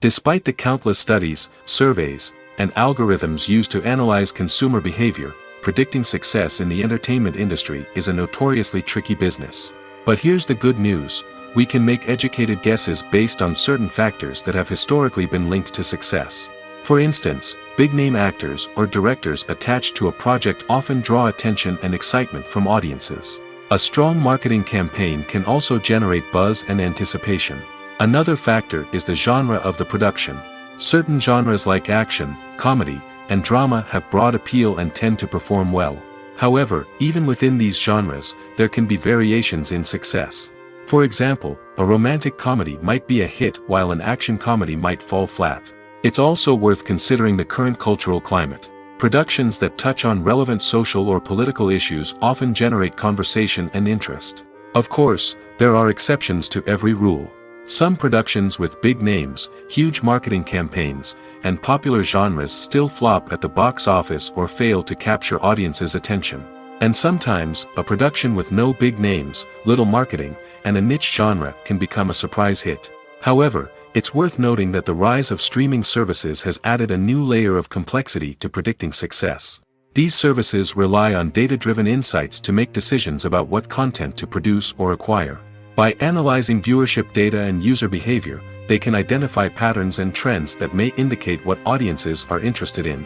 Despite the countless studies, surveys, and algorithms used to analyze consumer behavior, predicting success in the entertainment industry is a notoriously tricky business. But here's the good news: we can make educated guesses based on certain factors that have historically been linked to success. For instance, big-name actors or directors attached to a project often draw attention and excitement from audiences. A strong marketing campaign can also generate buzz and anticipation. Another factor is the genre of the production. Certain genres like action, comedy, and drama have broad appeal and tend to perform well. However, even within these genres, there can be variations in success. For example, a romantic comedy might be a hit while an action comedy might fall flat. It's also worth considering the current cultural climate. Productions that touch on relevant social or political issues often generate conversation and interest. Of course, there are exceptions to every rule. Some productions with big names, huge marketing campaigns, and popular genres still flop at the box office or fail to capture audiences' attention. And sometimes, a production with no big names, little marketing, and a niche genre can become a surprise hit. However, it's worth noting that the rise of streaming services has added a new layer of complexity to predicting success. These services rely on data-driven insights to make decisions about what content to produce or acquire. By analyzing viewership data and user behavior, they can identify patterns and trends that may indicate what audiences are interested in.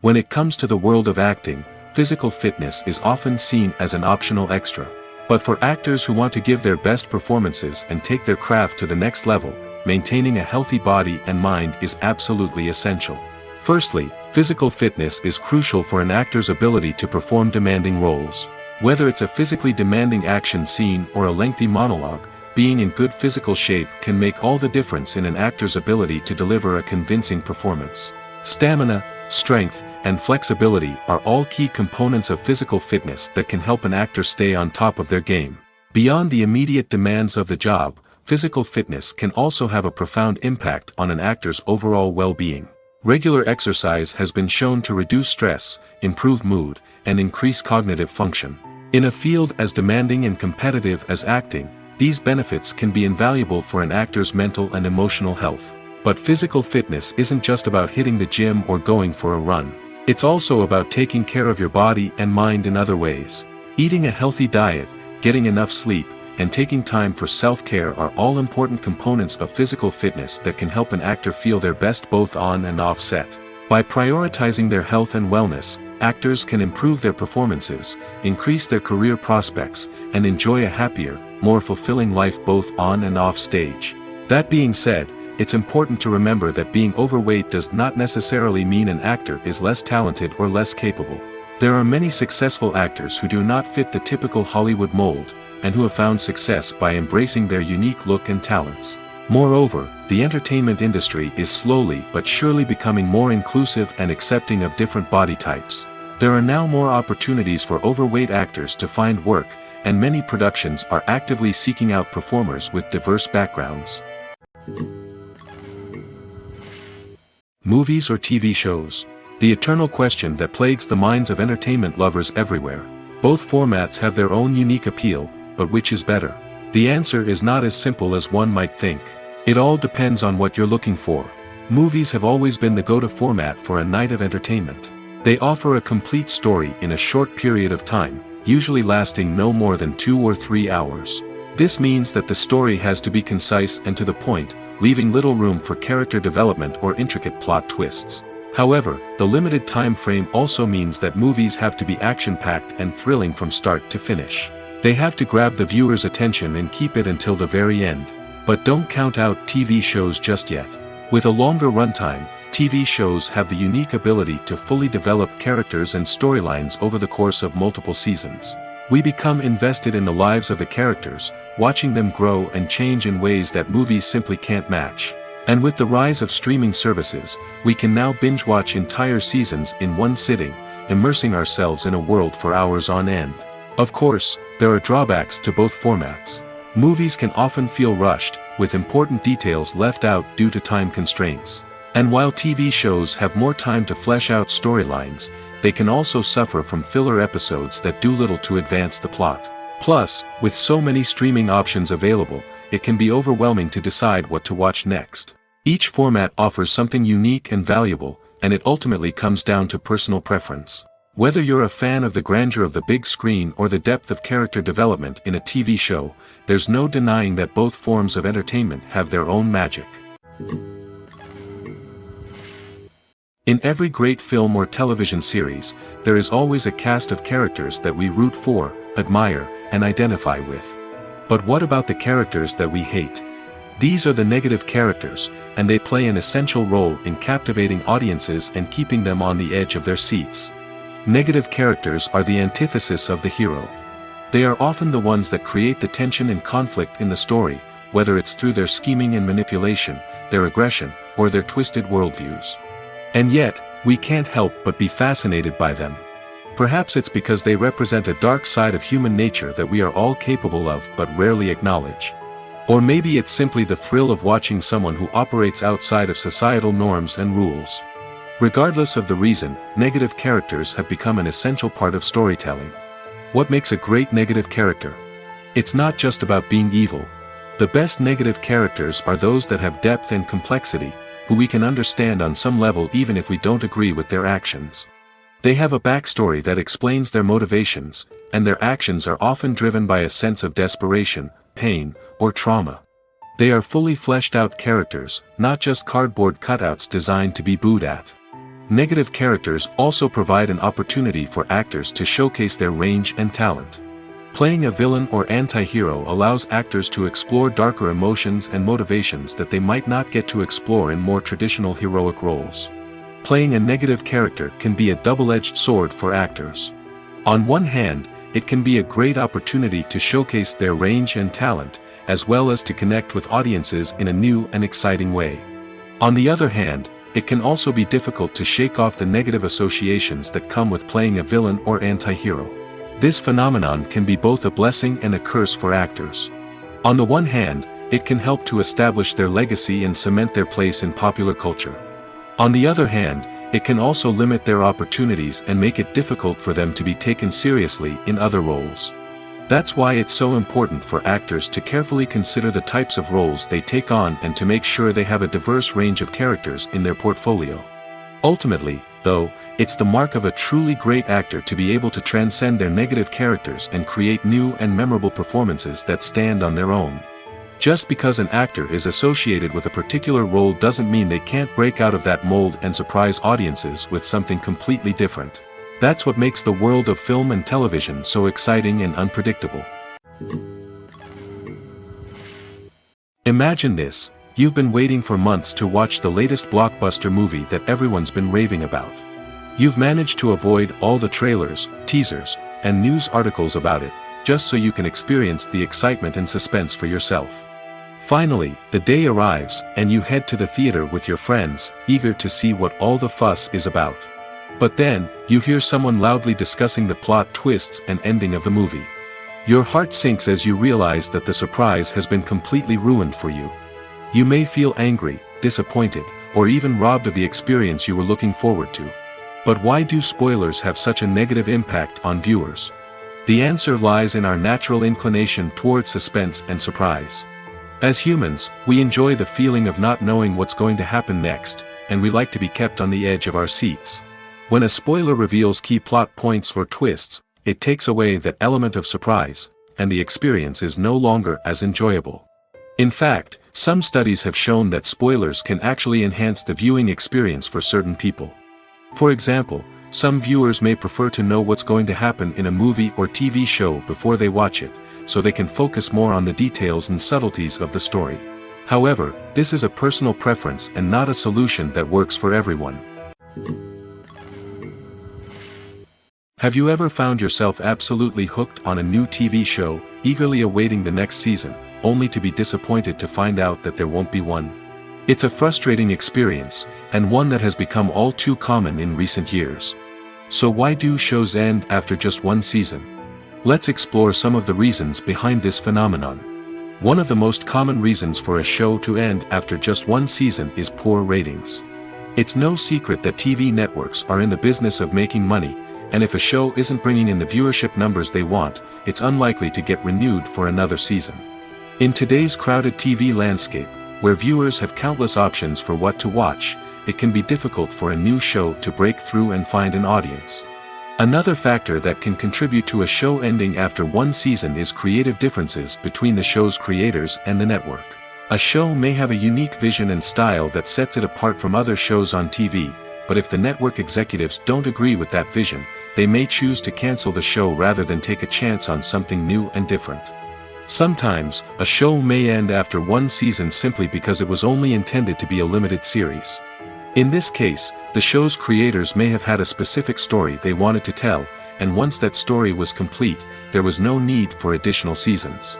When it comes to the world of acting, physical fitness is often seen as an optional extra. But for actors who want to give their best performances and take their craft to the next level, maintaining a healthy body and mind is absolutely essential. Firstly, physical fitness is crucial for an actor's ability to perform demanding roles. Whether it's a physically demanding action scene or a lengthy monologue, being in good physical shape can make all the difference in an actor's ability to deliver a convincing performance. Stamina, strength, and flexibility are all key components of physical fitness that can help an actor stay on top of their game. Beyond the immediate demands of the job, physical fitness can also have a profound impact on an actor's overall well-being. Regular exercise has been shown to reduce stress, improve mood, and increase cognitive function. In a field as demanding and competitive as acting, these benefits can be invaluable for an actor's mental and emotional health. But physical fitness isn't just about hitting the gym or going for a run. It's also about taking care of your body and mind in other ways. Eating a healthy diet, getting enough sleep, and taking time for self-care are all important components of physical fitness that can help an actor feel their best both on and off set. By prioritizing their health and wellness, actors can improve their performances, increase their career prospects, and enjoy a happier, more fulfilling life both on and off stage. That being said, it's important to remember that being overweight does not necessarily mean an actor is less talented or less capable. There are many successful actors who do not fit the typical Hollywood mold, and who have found success by embracing their unique look and talents. Moreover, the entertainment industry is slowly but surely becoming more inclusive and accepting of different body types. There are now more opportunities for overweight actors to find work, and many productions are actively seeking out performers with diverse backgrounds. Movies or TV shows? The eternal question that plagues the minds of entertainment lovers everywhere. Both formats have their own unique appeal, but which is better? The answer is not as simple as one might think. It all depends on what you're looking for. Movies have always been the go-to format for a night of entertainment. They offer a complete story in a short period of time, usually lasting no more than 2 or 3 hours. This means that the story has to be concise and to the point, leaving little room for character development or intricate plot twists. However, the limited time frame also means that movies have to be action-packed and thrilling from start to finish. They have to grab the viewer's attention and keep it until the very end. But don't count out TV shows just yet. With a longer runtime, TV shows have the unique ability to fully develop characters and storylines over the course of multiple seasons. We become invested in the lives of the characters, watching them grow and change in ways that movies simply can't match. And with the rise of streaming services, we can now binge-watch entire seasons in one sitting, immersing ourselves in a world for hours on end. Of course, there are drawbacks to both formats. Movies can often feel rushed, with important details left out due to time constraints. And while TV shows have more time to flesh out storylines, they can also suffer from filler episodes that do little to advance the plot. Plus, with so many streaming options available, it can be overwhelming to decide what to watch next. Each format offers something unique and valuable, and it ultimately comes down to personal preference. Whether you're a fan of the grandeur of the big screen or the depth of character development in a TV show, there's no denying that both forms of entertainment have their own magic. In every great film or television series, there is always a cast of characters that we root for, admire, and identify with. But what about the characters that we hate? These are the negative characters, and they play an essential role in captivating audiences and keeping them on the edge of their seats. Negative characters are the antithesis of the hero. They are often the ones that create the tension and conflict in the story, whether it's through their scheming and manipulation, their aggression, or their twisted worldviews. And yet, we can't help but be fascinated by them. Perhaps it's because they represent a dark side of human nature that we are all capable of but rarely acknowledge. Or maybe it's simply the thrill of watching someone who operates outside of societal norms and rules. Regardless of the reason, negative characters have become an essential part of storytelling. What makes a great negative character? It's not just about being evil. The best negative characters are those that have depth and complexity, who we can understand on some level even if we don't agree with their actions. They have a backstory that explains their motivations, and their actions are often driven by a sense of desperation, pain, or trauma. They are fully fleshed out characters, not just cardboard cutouts designed to be booed at. Negative characters also provide an opportunity for actors to showcase their range and talent. Playing a villain or anti-hero allows actors to explore darker emotions and motivations that they might not get to explore in more traditional heroic roles. Playing a negative character can be a double-edged sword for actors. On one hand, it can be a great opportunity to showcase their range and talent, as well as to connect with audiences in a new and exciting way. On the other hand, it can also be difficult to shake off the negative associations that come with playing a villain or anti-hero. This phenomenon can be both a blessing and a curse for actors. On the one hand, it can help to establish their legacy and cement their place in popular culture. On the other hand, it can also limit their opportunities and make it difficult for them to be taken seriously in other roles. That's why it's so important for actors to carefully consider the types of roles they take on and to make sure they have a diverse range of characters in their portfolio. Ultimately, though, it's the mark of a truly great actor to be able to transcend their negative characters and create new and memorable performances that stand on their own. Just because an actor is associated with a particular role doesn't mean they can't break out of that mold and surprise audiences with something completely different. That's what makes the world of film and television so exciting and unpredictable. Imagine this: you've been waiting for months to watch the latest blockbuster movie that everyone's been raving about. You've managed to avoid all the trailers, teasers, and news articles about it, just so you can experience the excitement and suspense for yourself. Finally, the day arrives, and you head to the theater with your friends, eager to see what all the fuss is about. But then, you hear someone loudly discussing the plot twists and ending of the movie. Your heart sinks as you realize that the surprise has been completely ruined for you. You may feel angry, disappointed, or even robbed of the experience you were looking forward to. But why do spoilers have such a negative impact on viewers? The answer lies in our natural inclination toward suspense and surprise. As humans, we enjoy the feeling of not knowing what's going to happen next, and we like to be kept on the edge of our seats. When a spoiler reveals key plot points or twists, it takes away that element of surprise, and the experience is no longer as enjoyable. In fact, some studies have shown that spoilers can actually enhance the viewing experience for certain people. For example, some viewers may prefer to know what's going to happen in a movie or TV show before they watch it, so they can focus more on the details and subtleties of the story. However, this is a personal preference and not a solution that works for everyone. Have you ever found yourself absolutely hooked on a new TV show, eagerly awaiting the next season, only to be disappointed to find out that there won't be one? It's a frustrating experience, and one that has become all too common in recent years. So why do shows end after just one season? Let's explore some of the reasons behind this phenomenon. One of the most common reasons for a show to end after just one season is poor ratings. It's no secret that TV networks are in the business of making money, and if a show isn't bringing in the viewership numbers they want, it's unlikely to get renewed for another season. In today's crowded TV landscape, where viewers have countless options for what to watch, it can be difficult for a new show to break through and find an audience. Another factor that can contribute to a show ending after one season is creative differences between the show's creators and the network. A show may have a unique vision and style that sets it apart from other shows on TV, but if the network executives don't agree with that vision, they may choose to cancel the show rather than take a chance on something new and different. Sometimes, a show may end after one season simply because it was only intended to be a limited series. In this case, the show's creators may have had a specific story they wanted to tell, and once that story was complete, there was no need for additional seasons.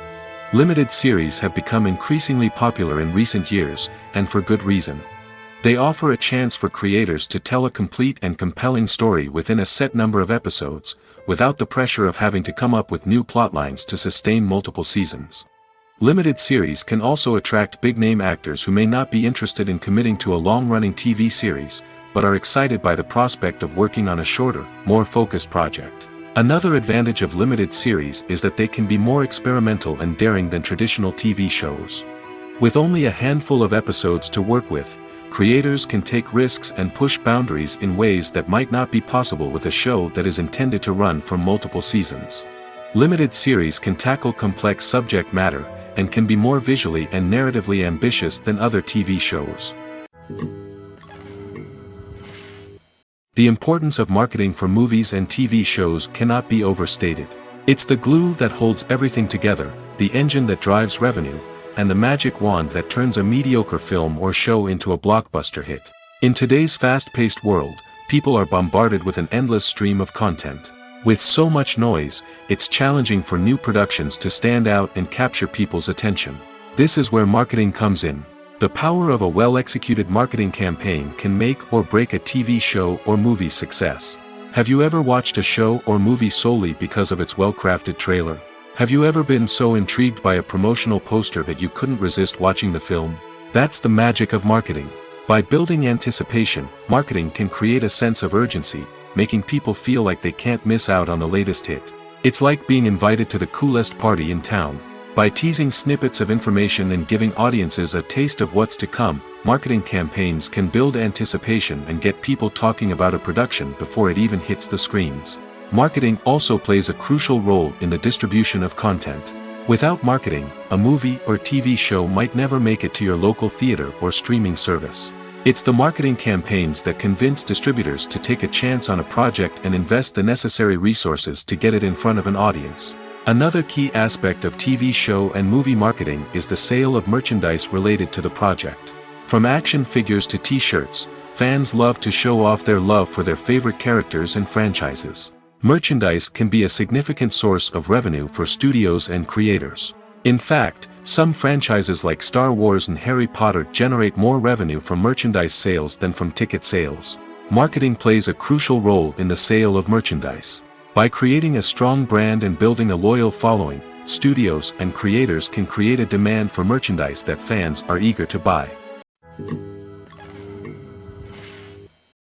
Limited series have become increasingly popular in recent years, and for good reason. They offer a chance for creators to tell a complete and compelling story within a set number of episodes, without the pressure of having to come up with new plotlines to sustain multiple seasons. Limited series can also attract big-name actors who may not be interested in committing to a long-running TV series, but are excited by the prospect of working on a shorter, more focused project. Another advantage of limited series is that they can be more experimental and daring than traditional TV shows. With only a handful of episodes to work with, creators can take risks and push boundaries in ways that might not be possible with a show that is intended to run for multiple seasons. Limited series can tackle complex subject matter, and can be more visually and narratively ambitious than other TV shows. The importance of marketing for movies and TV shows cannot be overstated. It's the glue that holds everything together, the engine that drives revenue, and the magic wand that turns a mediocre film or show into a blockbuster hit. In today's fast-paced world, people are bombarded with an endless stream of content. With so much noise, it's challenging for new productions to stand out and capture people's attention. This is where marketing comes in. The power of a well-executed marketing campaign can make or break a TV show or movie's success. Have you ever watched a show or movie solely because of its well-crafted trailer? Have you ever been so intrigued by a promotional poster that you couldn't resist watching the film? That's the magic of marketing. By building anticipation, marketing can create a sense of urgency, making people feel like they can't miss out on the latest hit. It's like being invited to the coolest party in town. By teasing snippets of information and giving audiences a taste of what's to come, marketing campaigns can build anticipation and get people talking about a production before it even hits the screens. Marketing also plays a crucial role in the distribution of content. Without marketing, a movie or TV show might never make it to your local theater or streaming service. It's the marketing campaigns that convince distributors to take a chance on a project and invest the necessary resources to get it in front of an audience. Another key aspect of TV show and movie marketing is the sale of merchandise related to the project. From action figures to t-shirts, fans love to show off their love for their favorite characters and franchises. Merchandise can be a significant source of revenue for studios and creators. In fact, some franchises like Star Wars and Harry Potter generate more revenue from merchandise sales than from ticket sales. Marketing plays a crucial role in the sale of merchandise. By creating a strong brand and building a loyal following, studios and creators can create a demand for merchandise that fans are eager to buy.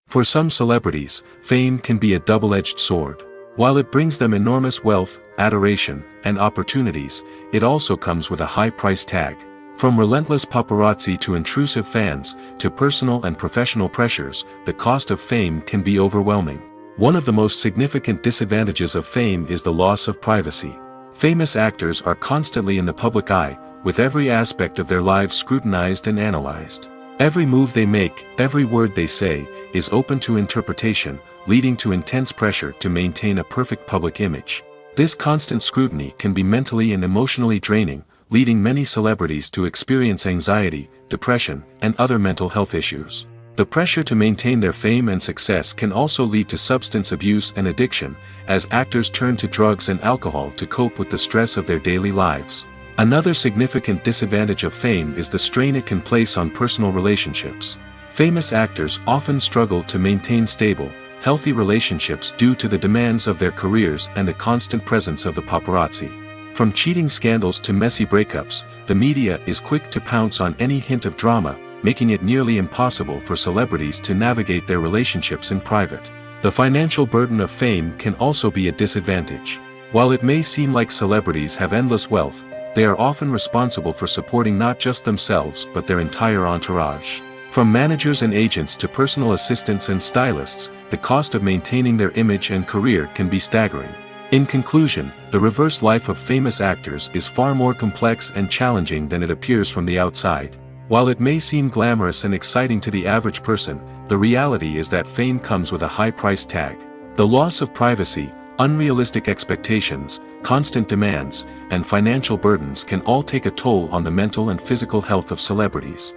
For some celebrities, fame can be a double-edged sword. While it brings them enormous wealth, adoration, and opportunities, it also comes with a high price tag. From relentless paparazzi to intrusive fans, to personal and professional pressures, the cost of fame can be overwhelming. One of the most significant disadvantages of fame is the loss of privacy. Famous actors are constantly in the public eye, with every aspect of their lives scrutinized and analyzed. Every move they make, every word they say, is open to interpretation, leading to intense pressure to maintain a perfect public image. This constant scrutiny can be mentally and emotionally draining, leading many celebrities to experience anxiety, depression, and other mental health issues. The pressure to maintain their fame and success can also lead to substance abuse and addiction, as actors turn to drugs and alcohol to cope with the stress of their daily lives. Another significant disadvantage of fame is the strain it can place on personal relationships. Famous actors often struggle to maintain stable, healthy relationships due to the demands of their careers and the constant presence of the paparazzi. From cheating scandals to messy breakups, the media is quick to pounce on any hint of drama, making it nearly impossible for celebrities to navigate their relationships in private. The financial burden of fame can also be a disadvantage. While it may seem like celebrities have endless wealth, they are often responsible for supporting not just themselves but their entire entourage. From managers and agents to personal assistants and stylists, the cost of maintaining their image and career can be staggering. In conclusion, the reverse life of famous actors is far more complex and challenging than it appears from the outside. While it may seem glamorous and exciting to the average person, the reality is that fame comes with a high price tag. The loss of privacy, unrealistic expectations, constant demands, and financial burdens can all take a toll on the mental and physical health of celebrities.